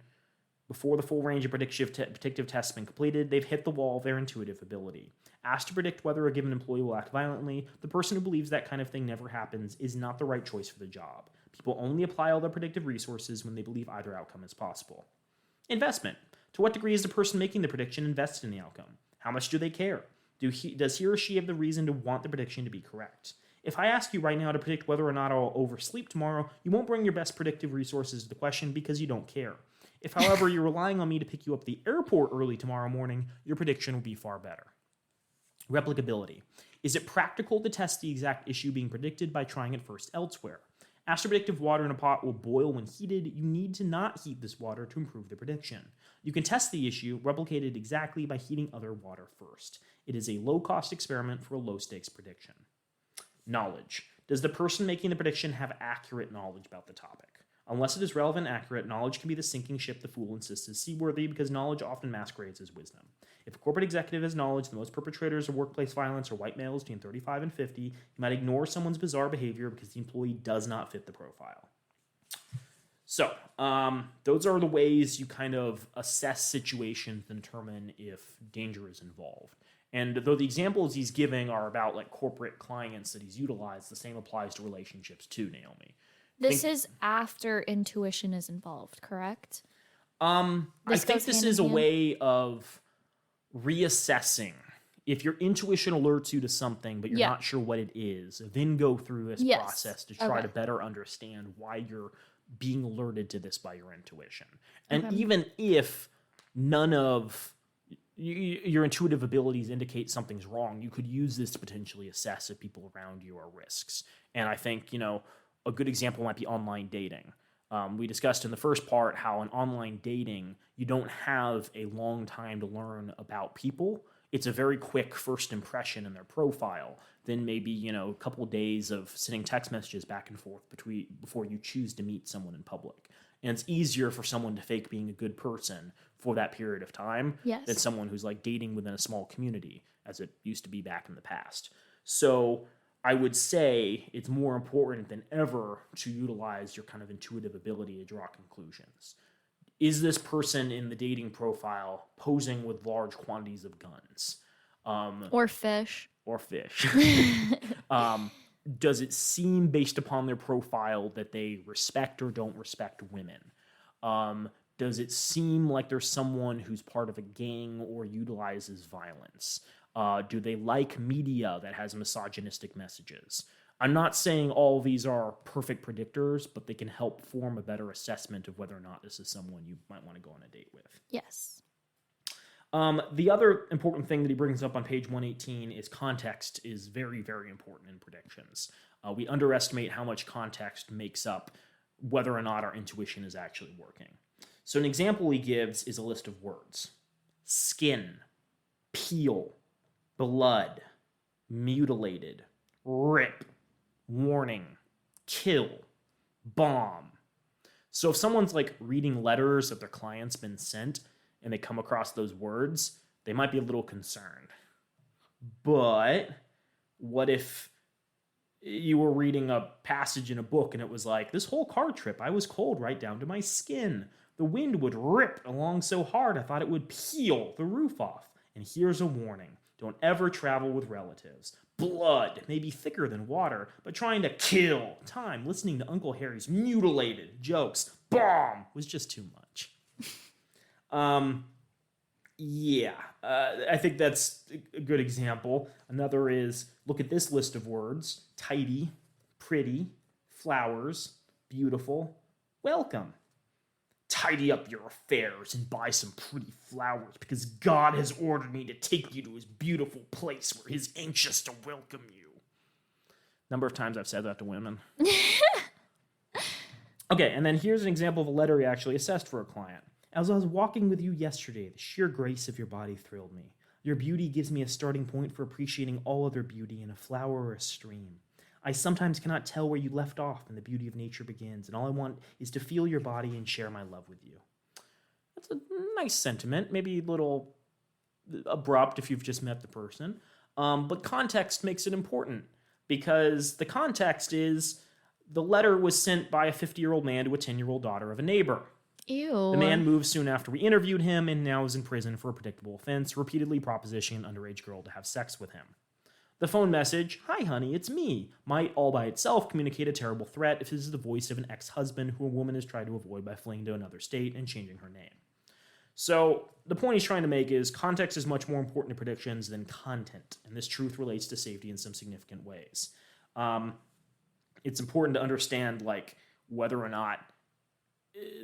before the full range of predictive tests has been completed, they've hit the wall of their intuitive ability. Asked to predict whether a given employee will act violently, the person who believes that kind of thing never happens is not the right choice for the job. People only apply all their predictive resources when they believe either outcome is possible. Investment. To what degree is the person making the prediction invested in the outcome? How much do they care? Does he or she have the reason to want the prediction to be correct? If I ask you right now to predict whether or not I'll oversleep tomorrow, you won't bring your best predictive resources to the question because you don't care. If, however, you're relying on me to pick you up at the airport early tomorrow morning, your prediction will be far better. Replicability. Is it practical to test the exact issue being predicted by trying it first elsewhere? After predictive water in a pot will boil when heated, you need to not heat this water to improve the prediction. You can test the issue, replicate it exactly by heating other water first. It is a low-cost experiment for a low-stakes prediction. Knowledge. Does the person making the prediction have accurate knowledge about the topic? Unless it is relevant and accurate, knowledge can be the sinking ship the fool insists is seaworthy because knowledge often masquerades as wisdom. If a corporate executive has knowledge that most perpetrators of workplace violence are white males between 35 and 50, you might ignore someone's bizarre behavior because the employee does not fit the profile. So, those are the ways you kind of assess situations and determine if danger is involved. And though the examples he's giving are about like corporate clients that he's utilized, the same applies to relationships too, Naomi. This is after intuition is involved, correct? I think this is a way of reassessing. If your intuition alerts you to something, but you're not sure what it is, then go through this process to try to better understand why you're being alerted to this by your intuition. And even if none of your intuitive abilities indicate something's wrong, you could use this to potentially assess if people around you are risks. And I think, a good example might be online dating. We discussed in the first part how in online dating, you don't have a long time to learn about people. It's a very quick first impression in their profile. Then maybe, a couple of days of sending text messages back and forth before you choose to meet someone in public. And it's easier for someone to fake being a good person for that period of time than someone who's like dating within a small community, as it used to be back in the past. So I would say it's more important than ever to utilize your kind of intuitive ability to draw conclusions. Is this person in the dating profile posing with large quantities of guns? Or fish. Does it seem based upon their profile that they respect or don't respect women? Does it seem like there's someone who's part of a gang or utilizes violence? Do they like media that has misogynistic messages? I'm not saying all these are perfect predictors, but they can help form a better assessment of whether or not this is someone you might want to go on a date with. Yes. The other important thing that he brings up on page 118 is context is very, very important in predictions. We underestimate how much context makes up whether or not our intuition is actually working. So an example he gives is a list of words. Skin, peel, blood, mutilated, rip, warning, kill, bomb. So if someone's like reading letters that their client's been sent and they come across those words, they might be a little concerned. But what if you were reading a passage in a book and it was like, this whole car trip, I was cold right down to my skin. The wind would rip along so hard I thought it would peel the roof off. And here's a warning. Don't ever travel with relatives. Blood may be thicker than water, but trying to kill time listening to Uncle Harry's mutilated jokes, bomb, was just too much. I think that's a good example. Another is, look at this list of words. Tidy, pretty, flowers, beautiful, welcome. Tidy up your affairs and buy some pretty flowers because God has ordered me to take you to his beautiful place where he's anxious to welcome you. Number of times I've said that to women. Okay, and then here's an example of a letter he actually assessed for a client. As I was walking with you yesterday, the sheer grace of your body thrilled me. Your beauty gives me a starting point for appreciating all other beauty in a flower or a stream. I sometimes cannot tell where you left off and the beauty of nature begins, and all I want is to feel your body and share my love with you. That's a nice sentiment, maybe a little abrupt if you've just met the person, but context makes it important, because the context is the letter was sent by a 50-year-old man to a 10-year-old daughter of a neighbor. Ew. The man moved soon after we interviewed him and now is in prison for a predictable offense, repeatedly propositioning an underage girl to have sex with him. The phone message, "Hi honey, it's me," might all by itself communicate a terrible threat if this is the voice of an ex-husband who a woman has tried to avoid by fleeing to another state and changing her name. So the point he's trying to make is context is much more important to predictions than content, and this truth relates to safety in some significant ways. It's important to understand whether or not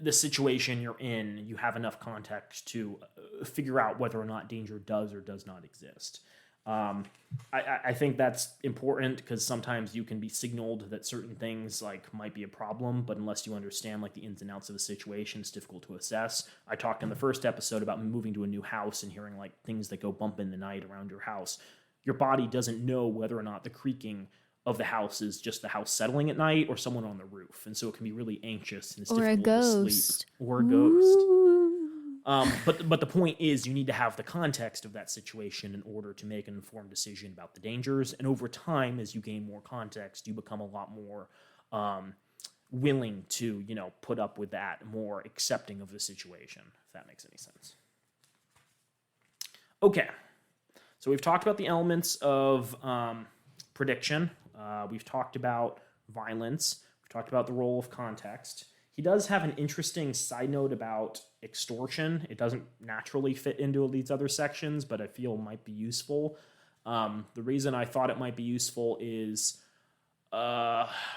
the situation you're in, you have enough context to figure out whether or not danger does or does not exist. I think that's important because sometimes you can be signaled that certain things might be a problem, but unless you understand the ins and outs of the situation, it's difficult to assess. I talked in the first episode about moving to a new house and hearing things that go bump in the night around your house. Your body doesn't know whether or not the creaking of the house is just the house settling at night or someone on the roof, and so it can be really anxious and it's difficult to sleep. Or a ghost. But the point is you need to have the context of that situation in order to make an informed decision about the dangers. And over time, as you gain more context, you become a lot more willing to, put up with that, more accepting of the situation, if that makes any sense. Okay. So we've talked about the elements of prediction. We've talked about violence. We've talked about the role of context. He does have an interesting side note about extortion. It doesn't naturally fit into these other sections, but I feel might be useful. The reason I thought it might be useful is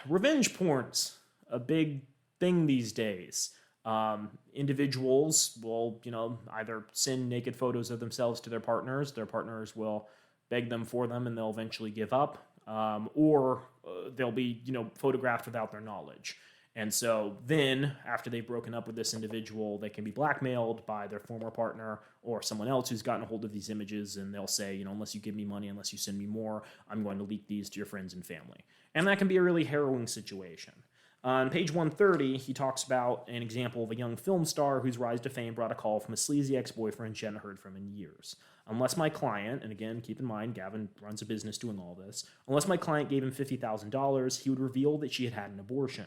revenge porn's a big thing these days. Individuals will, either send naked photos of themselves to their partners. Their partners will beg them for them, and they'll eventually give up. Or they'll be, photographed without their knowledge. And so then, after they've broken up with this individual, they can be blackmailed by their former partner or someone else who's gotten a hold of these images, and they'll say, unless you give me money, unless you send me more, I'm going to leak these to your friends and family. And that can be a really harrowing situation. On page 130, he talks about an example of a young film star whose rise to fame brought a call from a sleazy ex-boyfriend she hadn't heard from in years. Unless my client, and again, keep in mind, Gavin runs a business doing all this, unless my client gave him $50,000, he would reveal that she had had an abortion.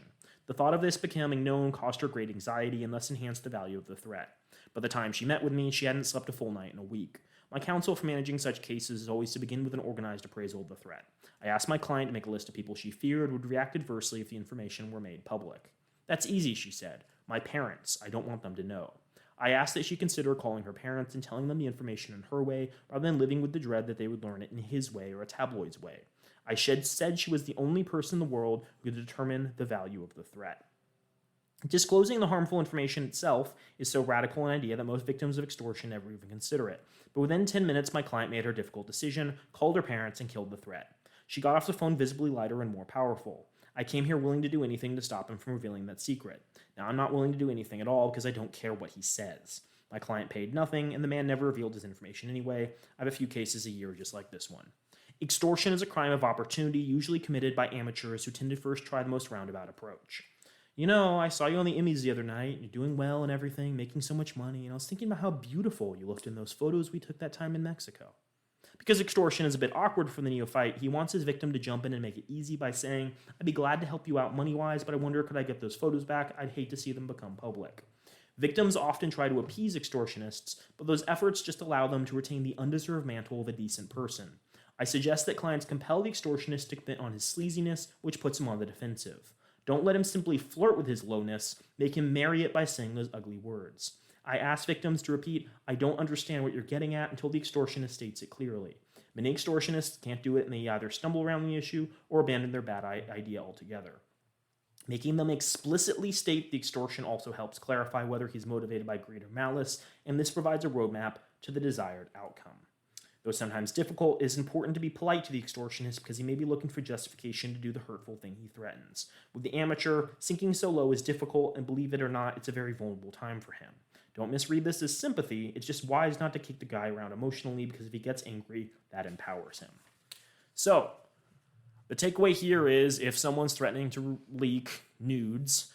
The thought of this becoming known caused her great anxiety and thus enhanced the value of the threat. By the time she met with me, she hadn't slept a full night in a week. My counsel for managing such cases is always to begin with an organized appraisal of the threat. I asked my client to make a list of people she feared would react adversely if the information were made public. That's easy, she said. My parents. I don't want them to know. I asked that she consider calling her parents and telling them the information in her way, rather than living with the dread that they would learn it in his way or a tabloid's way. I said she was the only person in the world who could determine the value of the threat. Disclosing the harmful information itself is so radical an idea that most victims of extortion never even consider it. But within 10 minutes, my client made her difficult decision, called her parents, and killed the threat. She got off the phone visibly lighter and more powerful. I came here willing to do anything to stop him from revealing that secret. Now I'm not willing to do anything at all because I don't care what he says. My client paid nothing, and the man never revealed his information anyway. I have a few cases a year just like this one. Extortion is a crime of opportunity, usually committed by amateurs who tend to first try the most roundabout approach. You know, I saw you on the Emmys the other night, you're doing well and everything, making so much money, and I was thinking about how beautiful you looked in those photos we took that time in Mexico. Because extortion is a bit awkward for the neophyte, he wants his victim to jump in and make it easy by saying, I'd be glad to help you out money-wise, but I wonder could I get those photos back? I'd hate to see them become public. Victims often try to appease extortionists, but those efforts just allow them to retain the undeserved mantle of a decent person. I suggest that clients compel the extortionist to commit on his sleaziness, which puts him on the defensive. Don't let him simply flirt with his lowness, make him marry it by saying those ugly words. I ask victims to repeat, I don't understand what you're getting at until the extortionist states it clearly. Many extortionists can't do it and they either stumble around the issue or abandon their bad idea altogether. Making them explicitly state the extortion also helps clarify whether he's motivated by greed or malice, and this provides a roadmap to the desired outcome. Though sometimes difficult, it is important to be polite to the extortionist because he may be looking for justification to do the hurtful thing he threatens. With the amateur, sinking so low is difficult, and believe it or not, it's a very vulnerable time for him. Don't misread this as sympathy, it's just wise not to kick the guy around emotionally because if he gets angry, that empowers him. So, the takeaway here is if someone's threatening to leak nudes,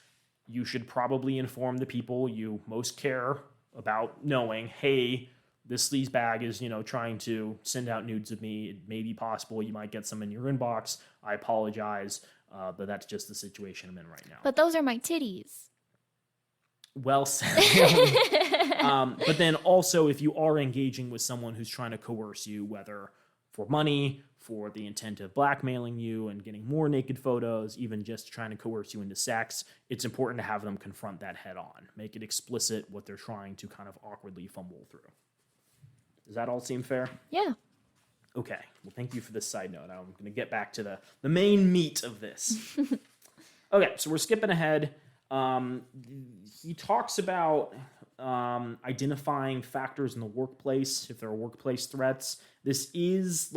you should probably inform the people you most care about knowing, hey, this sleazebag is, trying to send out nudes of me. It may be possible you might get some in your inbox. I apologize, but that's just the situation I'm in right now. But those are my titties. Well said. But then also, if you are engaging with someone who's trying to coerce you, whether for money, for the intent of blackmailing you and getting more naked photos, even just trying to coerce you into sex, it's important to have them confront that head on. Make it explicit what they're trying to kind of awkwardly fumble through. Does that all seem fair? Yeah. Okay. Well, thank you for this side note. I'm going to get back to the main meat of this. Okay, so we're skipping ahead. He talks about identifying factors in the workplace, if there are workplace threats. This is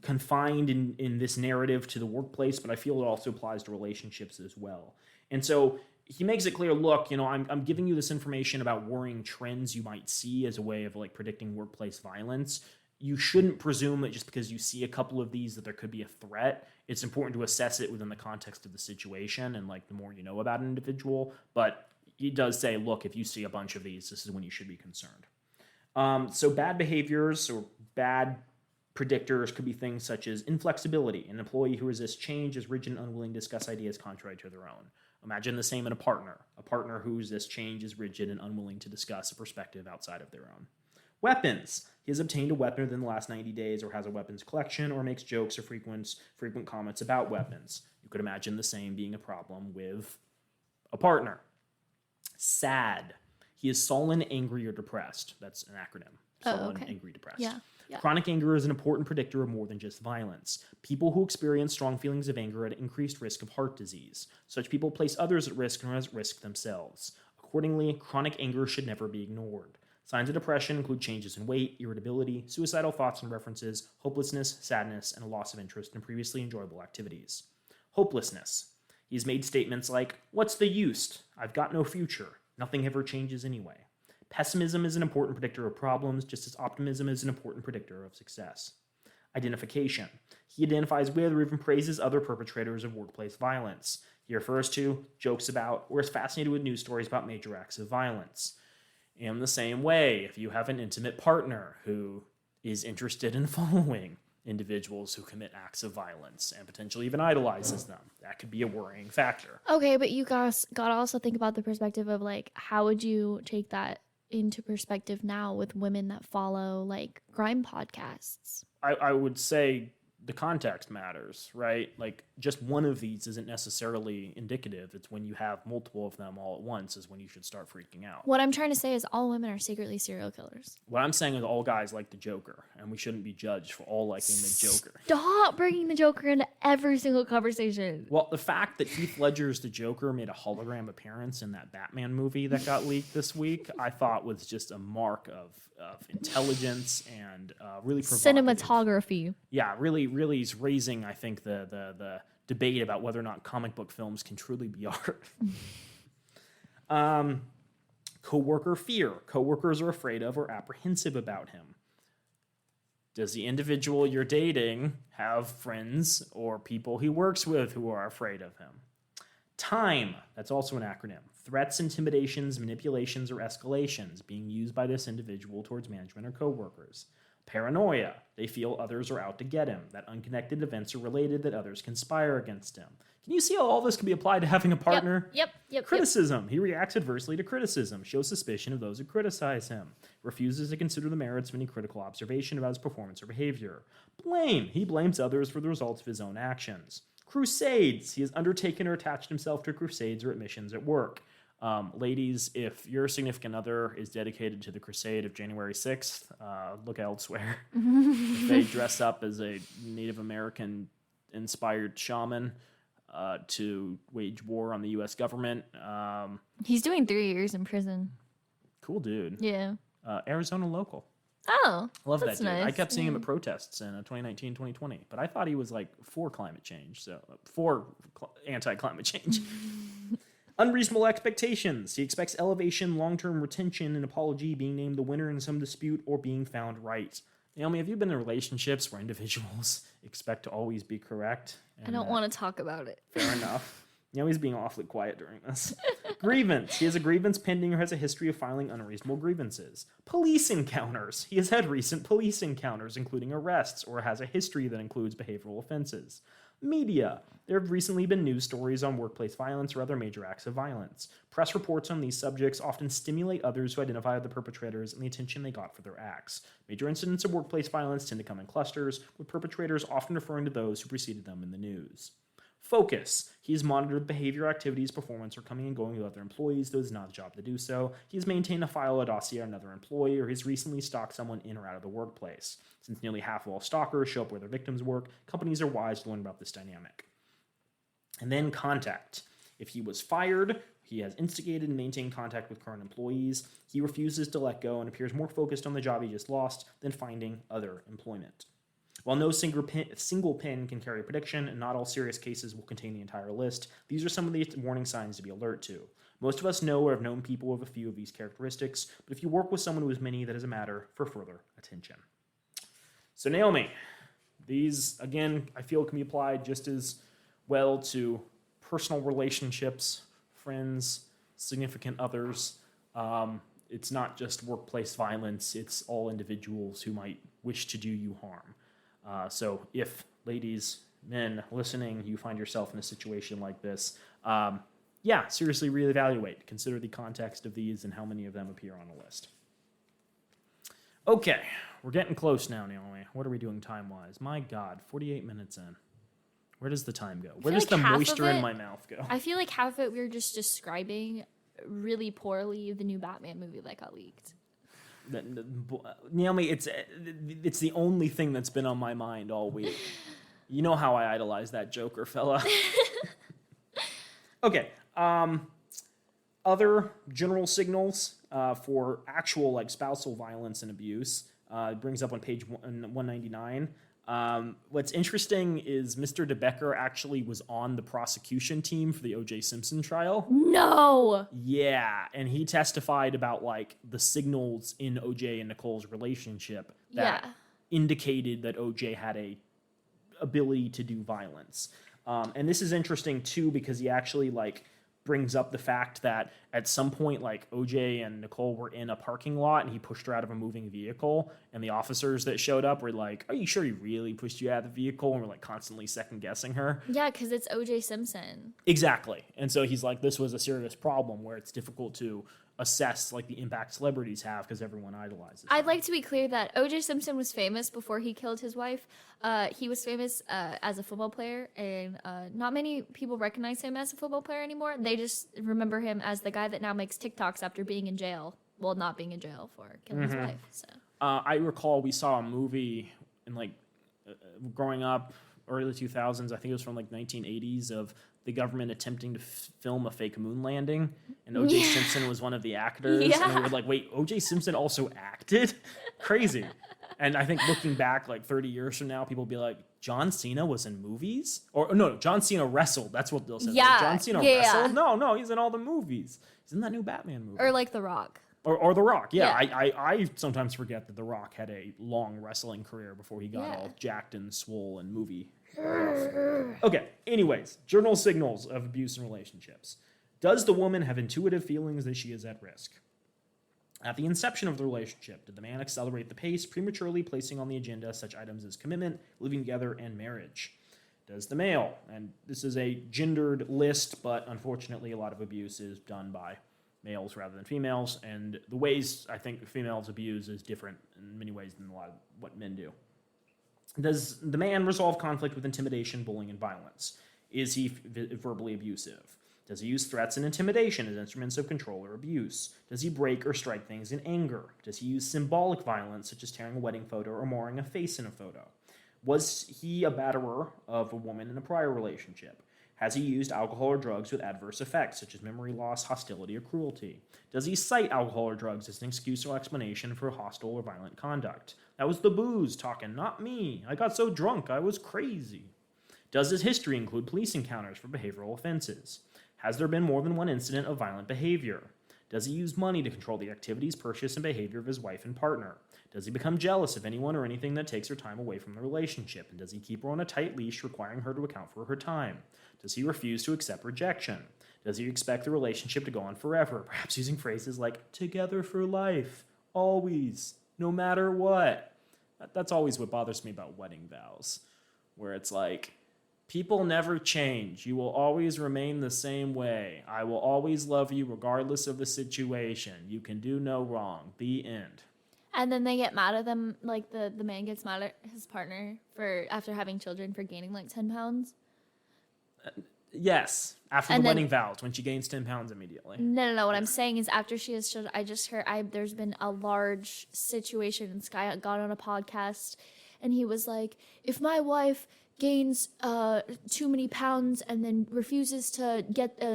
confined in this narrative to the workplace, but I feel it also applies to relationships as well. And so he makes it clear, look, I'm giving you this information about worrying trends you might see as a way of predicting workplace violence. You shouldn't presume that just because you see a couple of these that there could be a threat. It's important to assess it within the context of the situation and the more you know about an individual. But he does say, look, if you see a bunch of these, this is when you should be concerned. So bad behaviors or bad predictors could be things such as inflexibility. An employee who resists change is rigid and unwilling to discuss ideas contrary to their own. Imagine the same in a partner. A partner who resists change is rigid and unwilling to discuss a perspective outside of their own. Weapons. He has obtained a weapon within the last 90 days or has a weapons collection or makes jokes or frequent comments about weapons. You could imagine the same being a problem with a partner. Sad. He is sullen, angry, or depressed. That's an acronym. Sullen, angry, depressed. Yeah. Chronic anger is an important predictor of more than just violence. People who experience strong feelings of anger are at increased risk of heart disease. Such people place others at risk and are at risk themselves. Accordingly, chronic anger should never be ignored. Signs of depression include changes in weight, irritability, suicidal thoughts and references, hopelessness, sadness, and a loss of interest in previously enjoyable activities. Hopelessness. He has made statements like, "What's the use? I've got no future. Nothing ever changes anyway." Pessimism is an important predictor of problems, just as optimism is an important predictor of success. Identification. He identifies with or even praises other perpetrators of workplace violence. He refers to, jokes about, or is fascinated with news stories about major acts of violence. In the same way, if you have an intimate partner who is interested in following individuals who commit acts of violence and potentially even idolizes them, that could be a worrying factor. Okay, but you guys gotta also think about the perspective of how would you take that into perspective now with women that follow crime podcasts? I would say the context matters, right? Like, just one of these isn't necessarily indicative. It's when you have multiple of them all at once is when you should start freaking out. What I'm trying to say is all women are secretly serial killers. What I'm saying is all guys like the Joker, and we shouldn't be judged for all liking the Joker. Stop bringing the Joker into every single conversation. Well, the fact that Heath Ledger's The Joker made a hologram appearance in that Batman movie that got leaked this week, I thought was just a mark of intelligence and really provocative. Cinematography. Yeah, really is raising, I think, the debate about whether or not comic book films can truly be art. Coworker fear. Coworkers are afraid of or apprehensive about him. Does the individual you're dating have friends or people he works with who are afraid of him? Time. That's also an acronym. Threats, intimidations, manipulations, or escalations being used by this individual towards management or coworkers. Paranoia. They feel others are out to get him, that unconnected events are related, that others conspire against him. Can you see how all this can be applied to having a partner? Yep. Criticism. He reacts adversely to criticism, shows suspicion of those who criticize him, refuses to consider the merits of any critical observation about his performance or behavior. Blame. He blames others for the results of his own actions. Crusades. He has undertaken or attached himself to crusades or missions at work. Ladies, if your significant other is dedicated to the crusade of January 6th, look elsewhere. If they dress up as a Native American-inspired shaman to wage war on the U.S. government. He's doing 3 years in prison. Cool dude. Yeah. Arizona local. Oh, Love that that's dude. nice. I kept seeing him at protests in 2019, 2020, but I thought he was like for climate change, so for anti-climate change. Unreasonable expectations. He expects elevation, long-term retention, and apology, being named the winner in some dispute, or being found right. Naomi, have you been in relationships where individuals expect to always be correct? I don't want to talk about it. Fair enough. Naomi's being awfully quiet during this. Grievance. He has a grievance pending or has a history of filing unreasonable grievances. Police encounters. He has had recent police encounters, including arrests, or has a history that includes behavioral offenses. Media. There have recently been news stories on workplace violence or other major acts of violence. Press reports on these subjects often stimulate others who identify the perpetrators and the attention they got for their acts. Major incidents of workplace violence tend to come in clusters, with perpetrators often referring to those who preceded them in the news. Focus. He has monitored behavior, activities, performance, or coming and going with other employees, though it's not his job to do so. He has maintained a file, a dossier on another employee, or has recently stalked someone in or out of the workplace. Since nearly half of all stalkers show up where their victims work, companies are wise to learn about this dynamic. And then contact. If he was fired, he has instigated and maintained contact with current employees. He refuses to let go and appears more focused on the job he just lost than finding other employment. While no single pin can carry a prediction, and not all serious cases will contain the entire list, these are some of the warning signs to be alert to. Most of us know or have known people with a few of these characteristics, but if you work with someone who has many, that is a matter for further attention. So Naomi, these, again, I feel can be applied just as well to personal relationships, friends, significant others. It's not just workplace violence, it's all individuals who might wish to do you harm. So if, ladies, men listening, you find yourself in a situation like this, seriously reevaluate. Consider the context of these and how many of them appear on a list. Okay, we're getting close now, Naomi. What are we doing time-wise? My God, 48 minutes in. Where does the time go? Where does the moisture in my mouth go? I feel like half of it we were just describing really poorly the new Batman movie that got leaked. Naomi, it's the only thing that's been on my mind all week. You know how I idolize that Joker fella. Okay. Other general signals for actual like spousal violence and abuse. It brings up on page 199. What's interesting is Mr. DeBecker actually was on the prosecution team for the O.J. Simpson trial. No! Yeah, and he testified about, like, the signals in O.J. and Nicole's relationship that indicated that O.J. had a ability to do violence. And this is interesting, too, because he actually, like, brings up the fact that at some point, like, OJ and Nicole were in a parking lot and he pushed her out of a moving vehicle, and the officers that showed up were like, are you sure he really pushed you out of the vehicle? And we're like constantly second guessing her. Yeah, because it's OJ Simpson. Exactly. And so he's like, this was a serious problem where it's difficult to assess like the impact celebrities have because everyone idolizes them. I'd like to be clear that O.J. Simpson was famous before he killed his wife. He was famous as a football player, and not many people recognize him as a football player anymore. They just remember him as the guy that now makes TikToks after being in jail. Well, not being in jail for killing his wife. So. I recall we saw a movie in like growing up, early 2000s. I think it was from like 1980s of the government attempting to film a fake moon landing, and O.J. Simpson was one of the actors. Yeah. And we were like, wait, O.J. Simpson also acted? Crazy. And I think looking back like 30 years from now, people will be like, John Cena was in movies? Or no, John Cena wrestled. That's what they'll say. Yeah. Like, John Cena wrestled? No, he's in all the movies. He's in that new Batman movie. Or like The Rock. Or The Rock. Yeah. I sometimes forget that The Rock had a long wrestling career before he got all jacked and swole and movie. Okay, anyways, journal signals of abuse in relationships. Does the woman have intuitive feelings that she is at risk? At the inception of the relationship, did the man accelerate the pace, prematurely placing on the agenda such items as commitment, living together, and marriage? Does the male, and this is a gendered list, but unfortunately a lot of abuse is done by males rather than females, and the ways I think females abuse is different in many ways than a lot of what men do. Does the man resolve conflict with intimidation, bullying, and violence? Is he verbally abusive? Does he use threats and intimidation as instruments of control or abuse? Does he break or strike things in anger? Does he use symbolic violence, such as tearing a wedding photo or marring a face in a photo? Was he a batterer of a woman in a prior relationship? Has he used alcohol or drugs with adverse effects, such as memory loss, hostility, or cruelty? Does he cite alcohol or drugs as an excuse or explanation for hostile or violent conduct? That was the booze talking, not me. I got so drunk, I was crazy. Does his history include police encounters for behavioral offenses? Has there been more than one incident of violent behavior? Does he use money to control the activities, purchase, and behavior of his wife and partner? Does he become jealous of anyone or anything that takes her time away from the relationship? And does he keep her on a tight leash, requiring her to account for her time? Does he refuse to accept rejection? Does he expect the relationship to go on forever, perhaps using phrases like, together for life, always, no matter what? That's always what bothers me about wedding vows, where it's like, people never change. You will always remain the same way. I will always love you regardless of the situation. You can do no wrong. The end. And then they get mad at them, like the man gets mad at his partner for after having children for gaining like 10 pounds. Yes, after And the then- wedding vows, when she gains 10 pounds immediately. No. What I'm saying is after she has children, I just heard there's been a large situation, and Sky got on a podcast, and he was like, if my wife gains too many pounds and then refuses to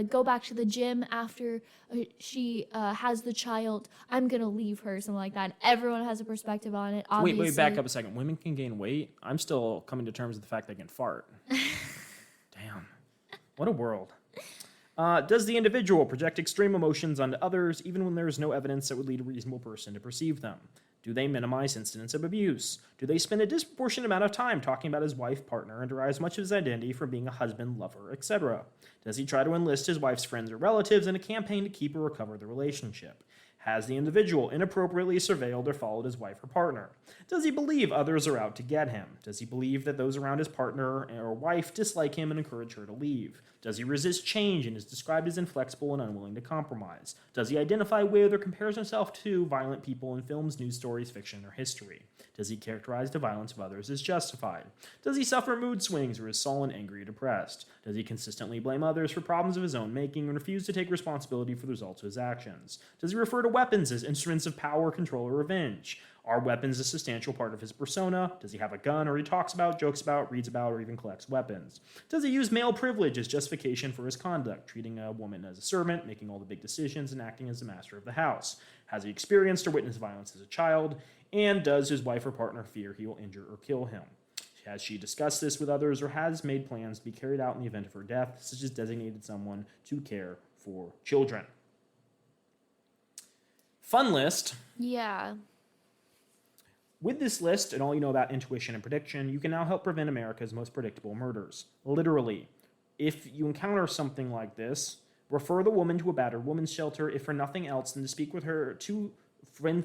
go back to the gym after she has the child, I'm gonna leave her, something like that. And everyone has a perspective on it. Obviously. Wait, back up a second. Women can gain weight? I'm still coming to terms with the fact they can fart. Damn. What a world. Does the individual project extreme emotions onto others even when there is no evidence that would lead a reasonable person to perceive them? Do they minimize incidents of abuse? Do they spend a disproportionate amount of time talking about his wife, partner, and derives much of his identity from being a husband, lover, etc.? Does he try to enlist his wife's friends or relatives in a campaign to keep or recover the relationship? Has the individual inappropriately surveilled or followed his wife or partner? Does he believe others are out to get him? Does he believe that those around his partner or wife dislike him and encourage her to leave? Does he resist change and is described as inflexible and unwilling to compromise? Does he identify with or compares himself to violent people in films, news stories, fiction, or history? Does he characterize the violence of others as justified? Does he suffer mood swings or is sullen, angry, or depressed? Does he consistently blame others for problems of his own making and refuse to take responsibility for the results of his actions? Does he refer to weapons as instruments of power, control, or revenge? Are weapons a substantial part of his persona? Does he have a gun, or he talks about, jokes about, reads about, or even collects weapons? Does he use male privilege as justification for his conduct, treating a woman as a servant, making all the big decisions, and acting as the master of the house? Has he experienced or witnessed violence as a child? And does his wife or partner fear he will injure or kill him? Has she discussed this with others or has made plans to be carried out in the event of her death, such as designated someone to care for children? Fun list. Yeah. With this list and all you know about intuition and prediction, you can now help prevent America's most predictable murders. Literally, if you encounter something like this, refer the woman to a battered woman's shelter, if for nothing else than to speak with her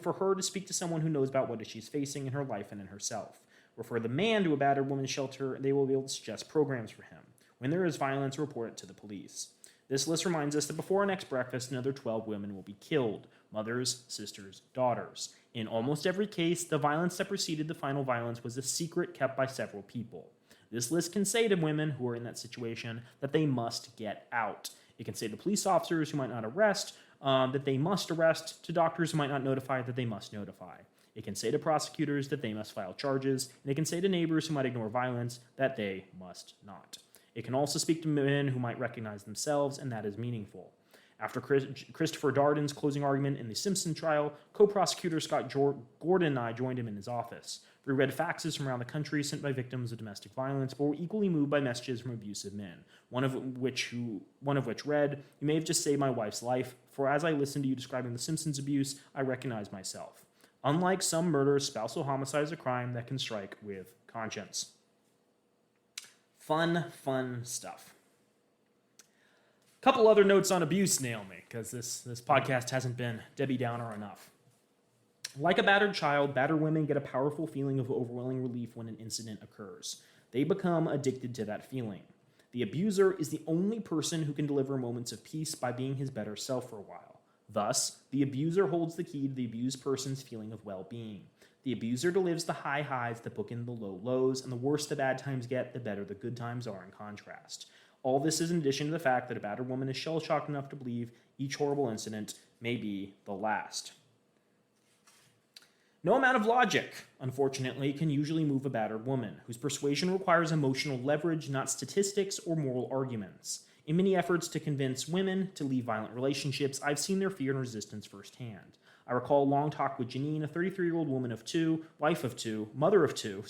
for her to speak to someone who knows about what she's facing in her life and in herself. Refer the man to a battered woman's shelter, and they will be able to suggest programs for him. When there is violence, report it to the police. This list reminds us that before our next breakfast, another 12 women will be killed. Mothers, sisters, daughters. In almost every case, the violence that preceded the final violence was a secret kept by several people. This list can say to women who are in that situation that they must get out. It can say to police officers who might not arrest that they must arrest, to doctors who might not notify that they must notify. It can say to prosecutors that they must file charges, and it can say to neighbors who might ignore violence that they must not. It can also speak to men who might recognize themselves, and that is meaningful. After Christopher Darden's closing argument in the Simpson trial, co-prosecutor Scott Gordon and I joined him in his office. We read faxes from around the country sent by victims of domestic violence, but were equally moved by messages from abusive men. One of which read, "You may have just saved my wife's life, for as I listened to you describing the Simpsons abuse, I recognize myself. Unlike some murders, spousal homicide is a crime that can strike with conscience." Fun stuff. Couple other notes on abuse, Naomi, because this podcast hasn't been Debbie Downer enough. Like a battered child, battered women get a powerful feeling of overwhelming relief when an incident occurs. They become addicted to that feeling. The abuser is the only person who can deliver moments of peace by being his better self for a while. Thus, the abuser holds the key to the abused person's feeling of well-being. The abuser delivers the high highs that bookend the low lows, and the worse the bad times get, the better the good times are in contrast. All this is in addition to the fact that a battered woman is shell-shocked enough to believe each horrible incident may be the last. No amount of logic, unfortunately, can usually move a battered woman, whose persuasion requires emotional leverage, not statistics or moral arguments. In many efforts to convince women to leave violent relationships, I've seen their fear and resistance firsthand. I recall a long talk with Janine, a 33-year-old woman of two, wife of two, mother of two,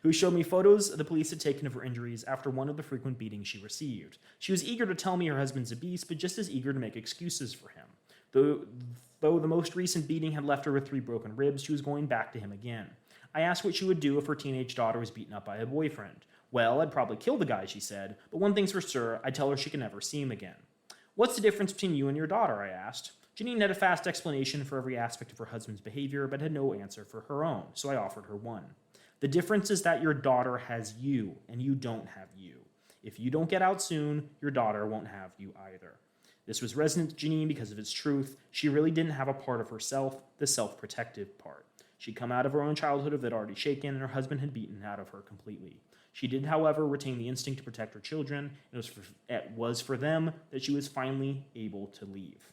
who showed me photos the police had taken of her injuries after one of the frequent beatings she received. She was eager to tell me her husband's a beast, but just as eager to make excuses for him. Though the most recent beating had left her with 3 broken ribs, she was going back to him again. I asked what she would do if her teenage daughter was beaten up by a boyfriend. "Well, I'd probably kill the guy," she said, "but one thing's for sure, I'd tell her she can never see him again." "What's the difference between you and your daughter?" I asked. Janine had a fast explanation for every aspect of her husband's behavior, but had no answer for her own, so I offered her one. "The difference is that your daughter has you, and you don't have you. If you don't get out soon, your daughter won't have you either." This was resonant to Janine because of its truth. She really didn't have a part of herself, the self-protective part. She'd come out of her own childhood that already shaken, and her husband had beaten out of her completely. She did, however, retain the instinct to protect her children. It was for them that she was finally able to leave.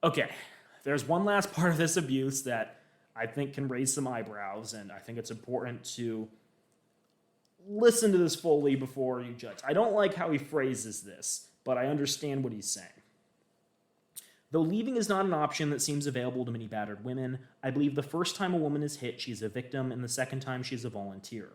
Okay, there's one last part of this abuse that I think can raise some eyebrows, and I think it's important to listen to this fully before you judge. I don't like how he phrases this, but I understand what he's saying. Though leaving is not an option that seems available to many battered women, I believe the first time a woman is hit, she's a victim, and the second time she's a volunteer.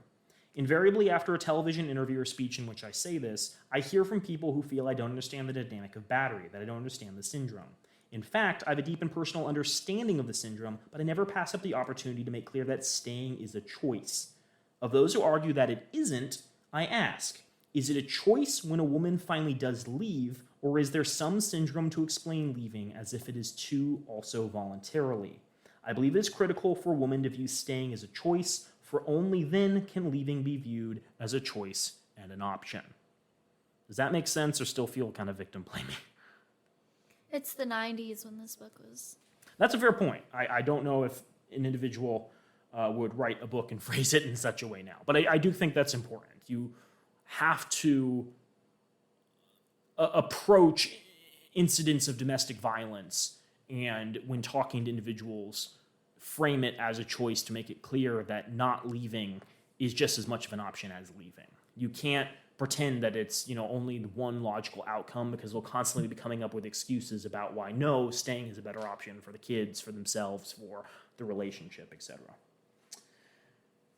Invariably, after a television interview or speech in which I say this, I hear from people who feel I don't understand the dynamic of battery, that I don't understand the syndrome. In fact, I have a deep and personal understanding of the syndrome, but I never pass up the opportunity to make clear that staying is a choice. Of those who argue that it isn't, I ask, is it a choice when a woman finally does leave, or is there some syndrome to explain leaving as if it is too also voluntarily? I believe it is critical for a woman to view staying as a choice, for only then can leaving be viewed as a choice and an option. Does that make sense, or still feel kind of victim blaming? It's the 90s when this book was. That's a fair point. I don't know if an individual would write a book and phrase it in such a way now. But I do think that's important. You have to approach incidents of domestic violence, and when talking to individuals, frame it as a choice to make it clear that not leaving is just as much of an option as leaving. You can't pretend that it's, only one logical outcome, because they'll constantly be coming up with excuses about why no, staying is a better option for the kids, for themselves, for the relationship, etc.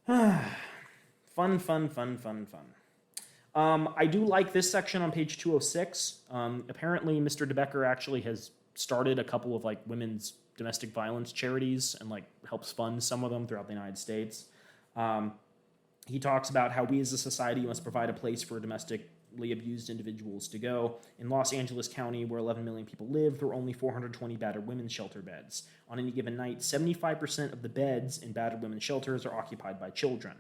Fun. I do like this section on page 206. Apparently, Mr. DeBecker actually has started a couple of women's domestic violence charities and helps fund some of them throughout the United States. He talks about how we as a society must provide a place for domestically abused individuals to go. In Los Angeles County, where 11 million people live, there are only 420 battered women's shelter beds. On any given night, 75% of the beds in battered women's shelters are occupied by children.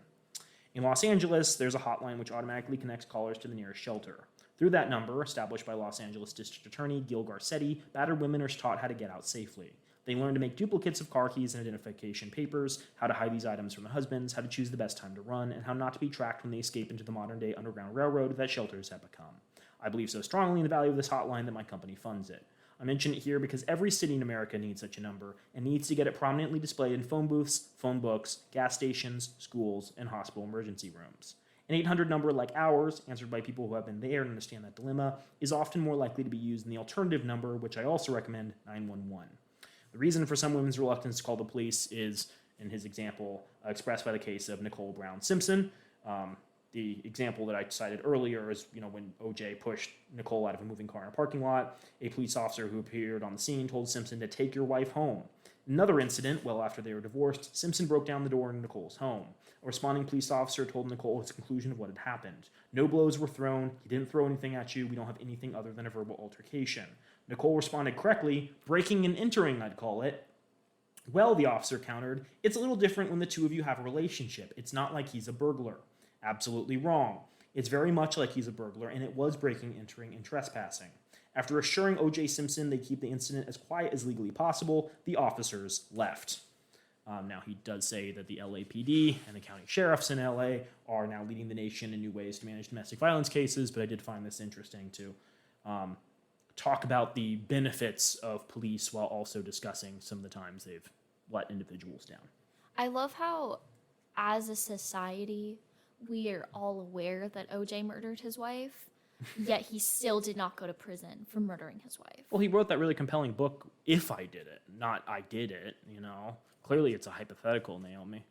In Los Angeles, there's a hotline which automatically connects callers to the nearest shelter. Through that number, established by Los Angeles District Attorney Gil Garcetti, battered women are taught how to get out safely. They learn to make duplicates of car keys and identification papers, how to hide these items from their husbands, how to choose the best time to run, and how not to be tracked when they escape into the modern-day Underground Railroad that shelters have become. I believe so strongly in the value of this hotline that my company funds it. I mention it here because every city in America needs such a number and needs to get it prominently displayed in phone booths, phone books, gas stations, schools, and hospital emergency rooms. An 800 number like ours, answered by people who have been there and understand that dilemma, is often more likely to be used than the alternative number, which I also recommend, 911. The reason for some women's reluctance to call the police is, in his example, expressed by the case of Nicole Brown Simpson. The example that I cited earlier is, when OJ pushed Nicole out of a moving car in a parking lot, a police officer who appeared on the scene told Simpson to take your wife home. Another incident, well after they were divorced, Simpson broke down the door in Nicole's home. A responding police officer told Nicole his conclusion of what had happened. No blows were thrown. He didn't throw anything at you. We don't have anything other than a verbal altercation. Nicole responded correctly, breaking and entering, I'd call it. Well, the officer countered, it's a little different when the two of you have a relationship. It's not like he's a burglar. Absolutely wrong. It's very much like he's a burglar, and it was breaking, entering, and trespassing. After assuring O.J. Simpson they'd keep the incident as quiet as legally possible, the officers left. Now, he does say that the LAPD and the county sheriffs in LA are now leading the nation in new ways to manage domestic violence cases, but I did find this interesting to talk about the benefits of police while also discussing some of the times they've let individuals down. I love how, as a society, we are all aware that OJ murdered his wife, yet he still did not go to prison for murdering his wife. Well, he wrote that really compelling book, If I Did It, not I Did It, Clearly it's a hypothetical, Naomi.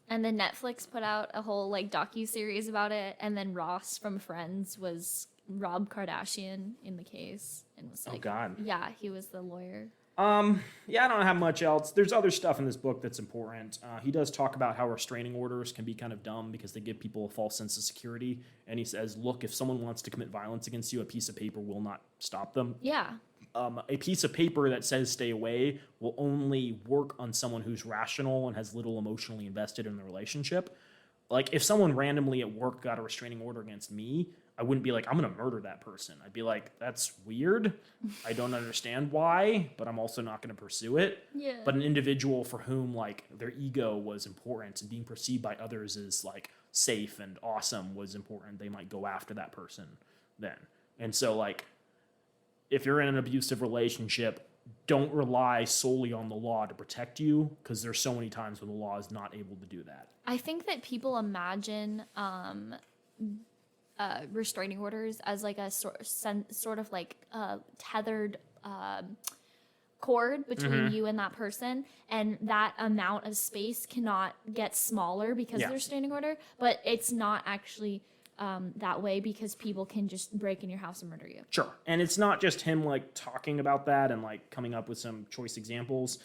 And then Netflix put out a whole docuseries about it, and then Ross from Friends was Rob Kardashian in the case and was Oh God. Yeah, he was the lawyer. Yeah, I don't have much else. There's other stuff in this book that's important. He does talk about how restraining orders can be kind of dumb because they give people a false sense of security. And he says, look, if someone wants to commit violence against you, a piece of paper will not stop them. Yeah. A piece of paper that says stay away will only work on someone who's rational and has little emotionally invested in the relationship. Like, if someone randomly at work got a restraining order against me, I wouldn't be like, I'm going to murder that person. I'd be like, that's weird. I don't understand why, but I'm also not going to pursue it. Yeah. But an individual for whom, their ego was important and being perceived by others as, safe and awesome was important, they might go after that person then. And so, if you're in an abusive relationship, don't rely solely on the law to protect you, because there's so many times when the law is not able to do that. I think that people imagine restraining orders as a sort of tethered cord between you and that person, and that amount of space cannot get smaller because of the restraining order, but it's not actually that way because people can just break in your house and murder you. Sure. And it's not just him talking about that and coming up with some choice examples.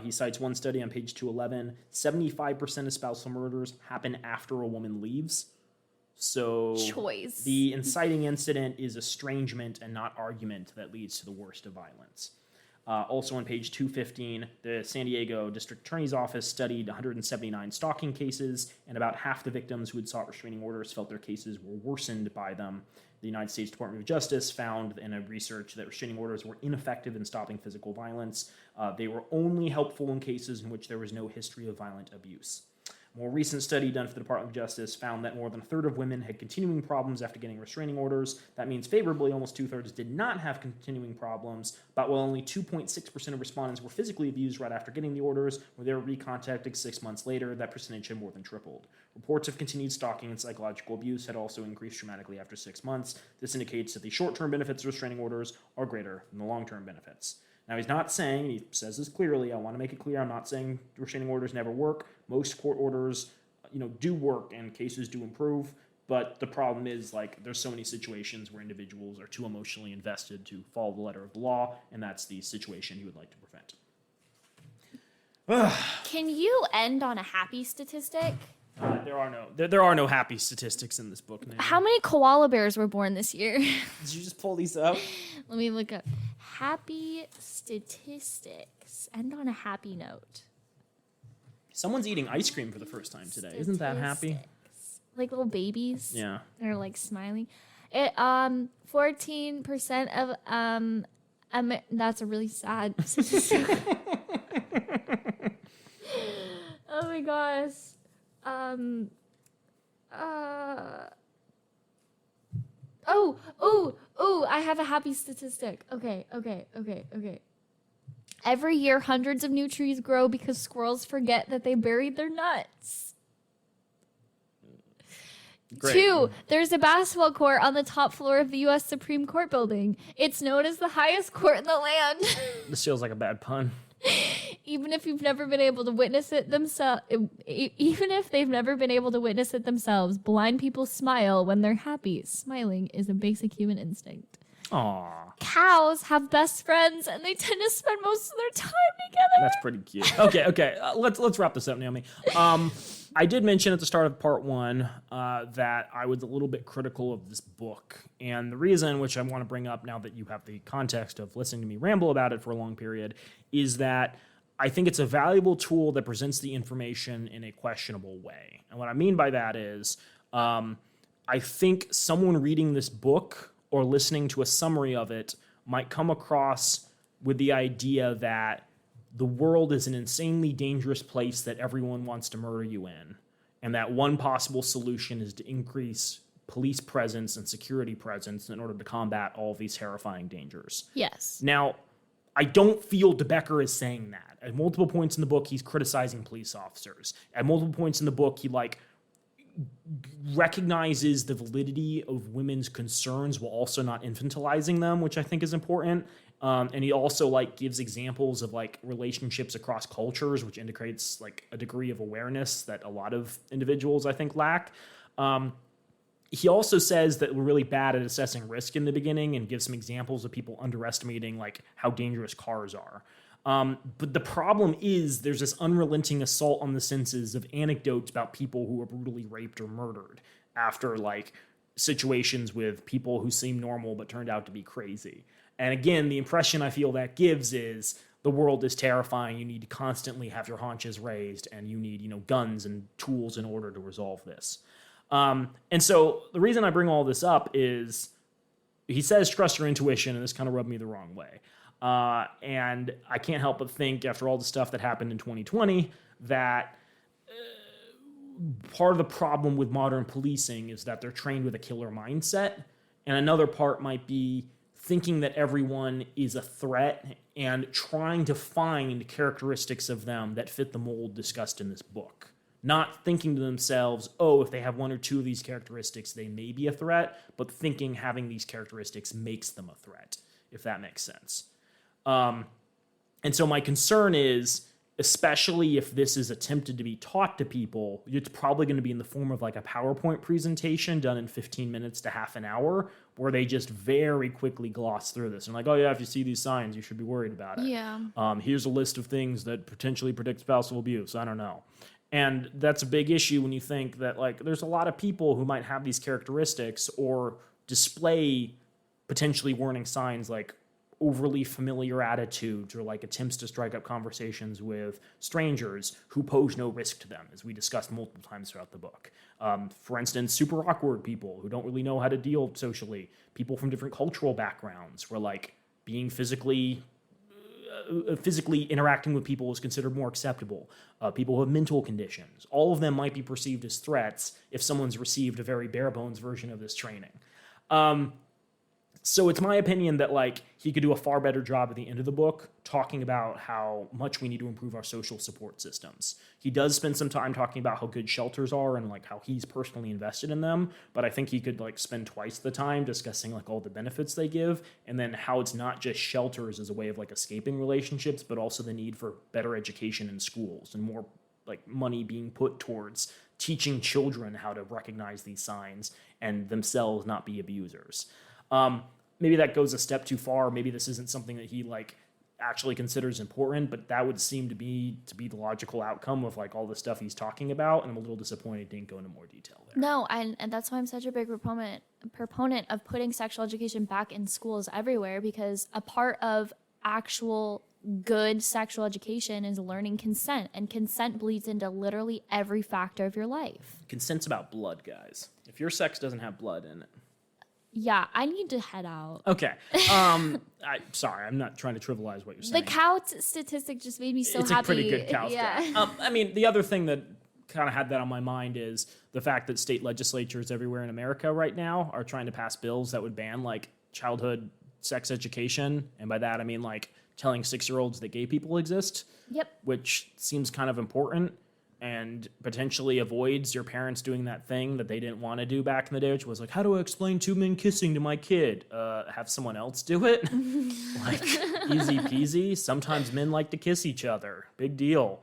He cites one study on page 211. 75% of spousal murders happen after a woman leaves. So choice. The inciting incident is estrangement and not argument that leads to the worst of violence. Also on page 215, the San Diego District Attorney's Office studied 179 stalking cases, and about half the victims who had sought restraining orders felt their cases were worsened by them. The United States Department of Justice found in a research that restraining orders were ineffective in stopping physical violence. They were only helpful in cases in which there was no history of violent abuse. A more recent study done for the Department of Justice found that more than a third of women had continuing problems after getting restraining orders. That means favorably, almost two-thirds did not have continuing problems, but while only 2.6% of respondents were physically abused right after getting the orders, or they were recontacted 6 months later, that percentage had more than tripled. Reports of continued stalking and psychological abuse had also increased dramatically after 6 months. This indicates that the short-term benefits of restraining orders are greater than the long-term benefits. Now, he's not saying, he says this clearly, I want to make it clear, I'm not saying restraining orders never work. Most court orders, do work and cases do improve, but the problem is, there's so many situations where individuals are too emotionally invested to follow the letter of the law, and that's the situation he would like to prevent. Can you end on a happy statistic? There are no happy statistics in this book now. How many koala bears were born this year? Did you just pull these up? Let me look up. Happy statistics. End on a happy note. Someone's eating ice cream for the first time today. Isn't that happy? Like little babies. Yeah. They're smiling. 14% of that's a really sad statistic. Oh my gosh. I have a happy statistic. Okay. Every year, hundreds of new trees grow because squirrels forget that they buried their nuts. Great. 2, there's a basketball court on the top floor of the U.S. Supreme Court building. It's known as the highest court in the land. This feels like a bad pun. Even if you've never been able to witness it themselves, even if they've never been able to witness it themselves, blind people smile when they're happy. Smiling is a basic human instinct. Aww. Cows have best friends, and they tend to spend most of their time together. That's pretty cute. Okay. Let's wrap this up, Naomi. I did mention at the start of part 1 that I was a little bit critical of this book. And the reason, which I want to bring up now that you have the context of listening to me ramble about it for a long period, is that I think it's a valuable tool that presents the information in a questionable way. And what I mean by that is I think someone reading this book or listening to a summary of it might come across with the idea that the world is an insanely dangerous place that everyone wants to murder you in, and that one possible solution is to increase police presence and security presence in order to combat all of these terrifying dangers. Yes. Now, I don't feel DeBecker is saying that. At multiple points in the book, he's criticizing police officers. At multiple points in the book, he recognizes the validity of women's concerns while also not infantilizing them, which I think is important. And he also gives examples of relationships across cultures, which indicates a degree of awareness that a lot of individuals I think lack. He also says that we're really bad at assessing risk in the beginning and gives some examples of people underestimating how dangerous cars are. But the problem is there's this unrelenting assault on the senses of anecdotes about people who were brutally raped or murdered after situations with people who seem normal but turned out to be crazy. And again, the impression I feel that gives is the world is terrifying. You need to constantly have your haunches raised, and you need, guns and tools in order to resolve this. And so the reason I bring all this up is he says trust your intuition, and this kind of rubbed me the wrong way. And I can't help but think, after all the stuff that happened in 2020, that part of the problem with modern policing is that they're trained with a killer mindset. And another part might be thinking that everyone is a threat and trying to find characteristics of them that fit the mold discussed in this book. Not thinking to themselves, if they have one or two of these characteristics, they may be a threat, but thinking having these characteristics makes them a threat, if that makes sense. And so my concern is, especially if this is attempted to be taught to people, it's probably going to be in the form of a PowerPoint presentation done in 15 minutes to half an hour, where they just very quickly gloss through this. And if you see these signs, you should be worried about it. Yeah. Here's a list of things that potentially predict spousal abuse. I don't know. And that's a big issue when you think that there's a lot of people who might have these characteristics or display potentially warning signs overly familiar attitudes or attempts to strike up conversations with strangers who pose no risk to them, as we discussed multiple times throughout the book. For instance, super awkward people who don't really know how to deal socially, people from different cultural backgrounds where being physically interacting with people is considered more acceptable. People who have mental conditions, all of them might be perceived as threats if someone's received a very bare bones version of this training. So it's my opinion that he could do a far better job at the end of the book talking about how much we need to improve our social support systems. He does spend some time talking about how good shelters are and how he's personally invested in them, but I think he could spend twice the time discussing all the benefits they give, and then how it's not just shelters as a way of escaping relationships, but also the need for better education in schools and more money being put towards teaching children how to recognize these signs and themselves not be abusers. Maybe that goes a step too far. Maybe this isn't something that he actually considers important, but that would seem to be the logical outcome of all the stuff he's talking about. And I'm a little disappointed he didn't go into more detail there. No, and that's why I'm such a big proponent of putting sexual education back in schools everywhere, because a part of actual good sexual education is learning consent, and consent bleeds into literally every factor of your life. Consent's about blood, guys. If your sex doesn't have blood in it, Yeah, I need to head out. Okay. Sorry, I'm not trying to trivialize what you're saying. The cow statistic just made me so it's happy. It's a pretty good cow stat. I mean, the other thing that kind of had that on my mind is the fact that state legislatures everywhere in America right now are trying to pass bills that would ban like childhood sex education, and by that I mean like telling 6-year-olds that gay people exist. Yep. Which seems kind of important and potentially avoids your parents doing that thing that they didn't want to do back in the day, which was like, how do I explain 2 men kissing to my kid? Have someone else do it. Like, easy peasy. Sometimes men like to kiss each other. Big deal.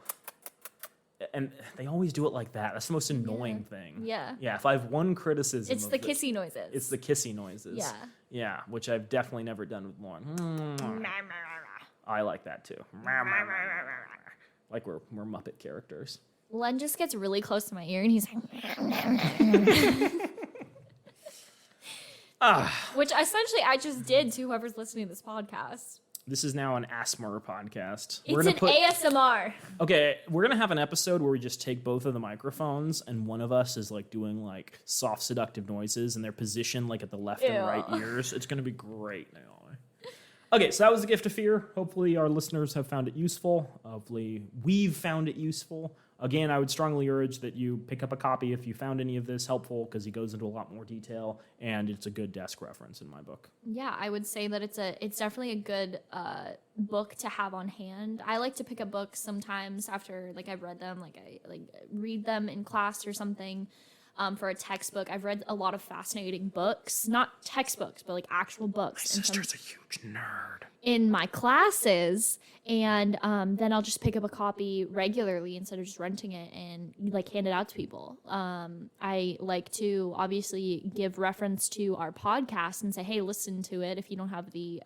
And they always do it like that. That's the most annoying thing. Yeah. Yeah, if I have one criticism it's the kissy noises. It's the kissy noises. Yeah. Yeah, which I've definitely never done with Lauren. I like that too. Like we're Muppet characters. Len just gets really close to my ear and he's like, which essentially I just did to whoever's listening to this podcast. This is now an ASMR podcast. It's an ASMR. Okay, we're gonna have an episode where we just take both of the microphones and one of us is like doing like soft seductive noises and they're positioned like at the left and right ears. It's gonna be great now. Okay, so that was the gift of fear. Hopefully our listeners have found it useful. Hopefully we've found it useful. Again, I would strongly urge that you pick up a copy if you found any of this helpful, because he goes into a lot more detail, and it's a good desk reference in my book. Yeah, I would say that it's definitely a good book to have on hand. I like to pick up books sometimes after like I've read them, like I like read them in class or something. For a textbook, I've read a lot of fascinating books, not textbooks, but like actual books. My sister's a huge nerd. In my classes, and then I'll just pick up a copy regularly instead of just renting it and like hand it out to people. I like to obviously give reference to our podcast and say, hey, listen to it if you don't have the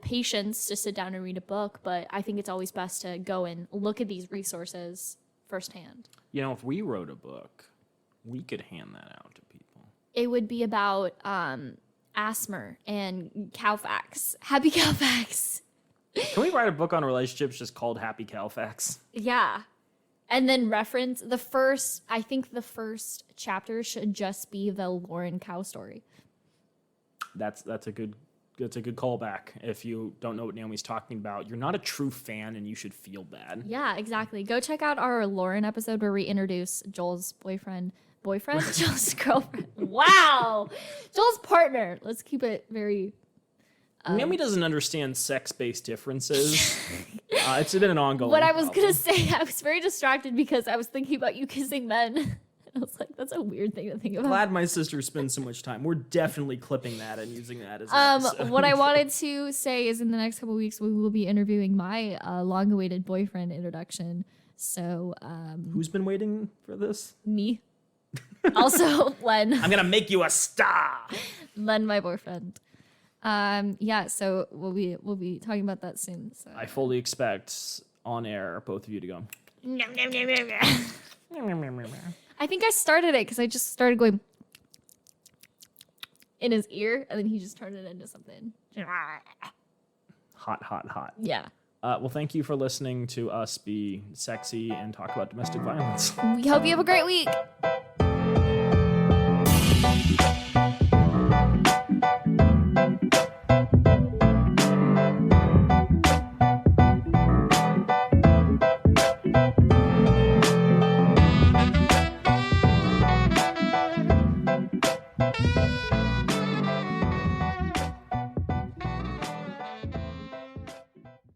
patience to sit down and read a book. But I think it's always best to go and look at these resources firsthand. You know, if we wrote a book, we could hand that out to people. It would be about ASMR and cow facts. Happy cow facts. Can we write a book on relationships just called Happy Cow Facts? Yeah. And then reference the first chapter should just be the Lauren cow story. That's a good callback. If you don't know what Naomi's talking about, you're not a true fan and you should feel bad. Yeah, exactly. Go check out our Lauren episode where we introduce Joel's boyfriend, Joel's girlfriend. Wow. Joel's partner. Let's keep it very... Naomi doesn't understand sex-based differences. It's been an ongoing What I was going to say, I was very distracted because I was thinking about you kissing men. I was like, that's a weird thing to think about. Glad my sister spends so much time. We're definitely clipping that and using that as an episode. What I wanted to say is in the next couple of weeks, we will be interviewing my long-awaited boyfriend introduction. So, who's been waiting for this? Me. Also, Len. I'm going to make you a star. Len, my boyfriend. Yeah, so we'll be talking about that soon. So. I fully expect on air both of you to go. I think I started it because I just started going in his ear, and then he just turned it into something. Hot. Yeah. Well, thank you for listening to us be sexy and talk about domestic violence. We hope you have a great week.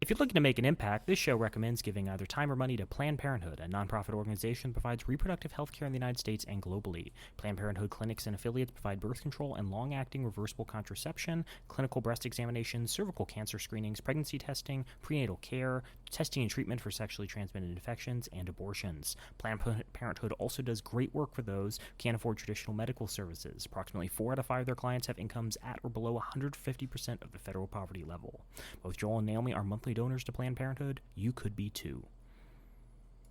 If you're looking to make an impact, this show recommends giving either time or money to Planned Parenthood, a nonprofit organization that provides reproductive health care in the United States and globally. Planned Parenthood clinics and affiliates provide birth control and long-acting reversible contraception, clinical breast examinations, cervical cancer screenings, pregnancy testing, prenatal care, testing and treatment for sexually transmitted infections, and abortions. Planned Parenthood also does great work for those who can't afford traditional medical services. Approximately 4 out of 5 of their clients have incomes at or below 150% of the federal poverty level. Both Joel and Naomi are monthly donors to Planned Parenthood. You could be too.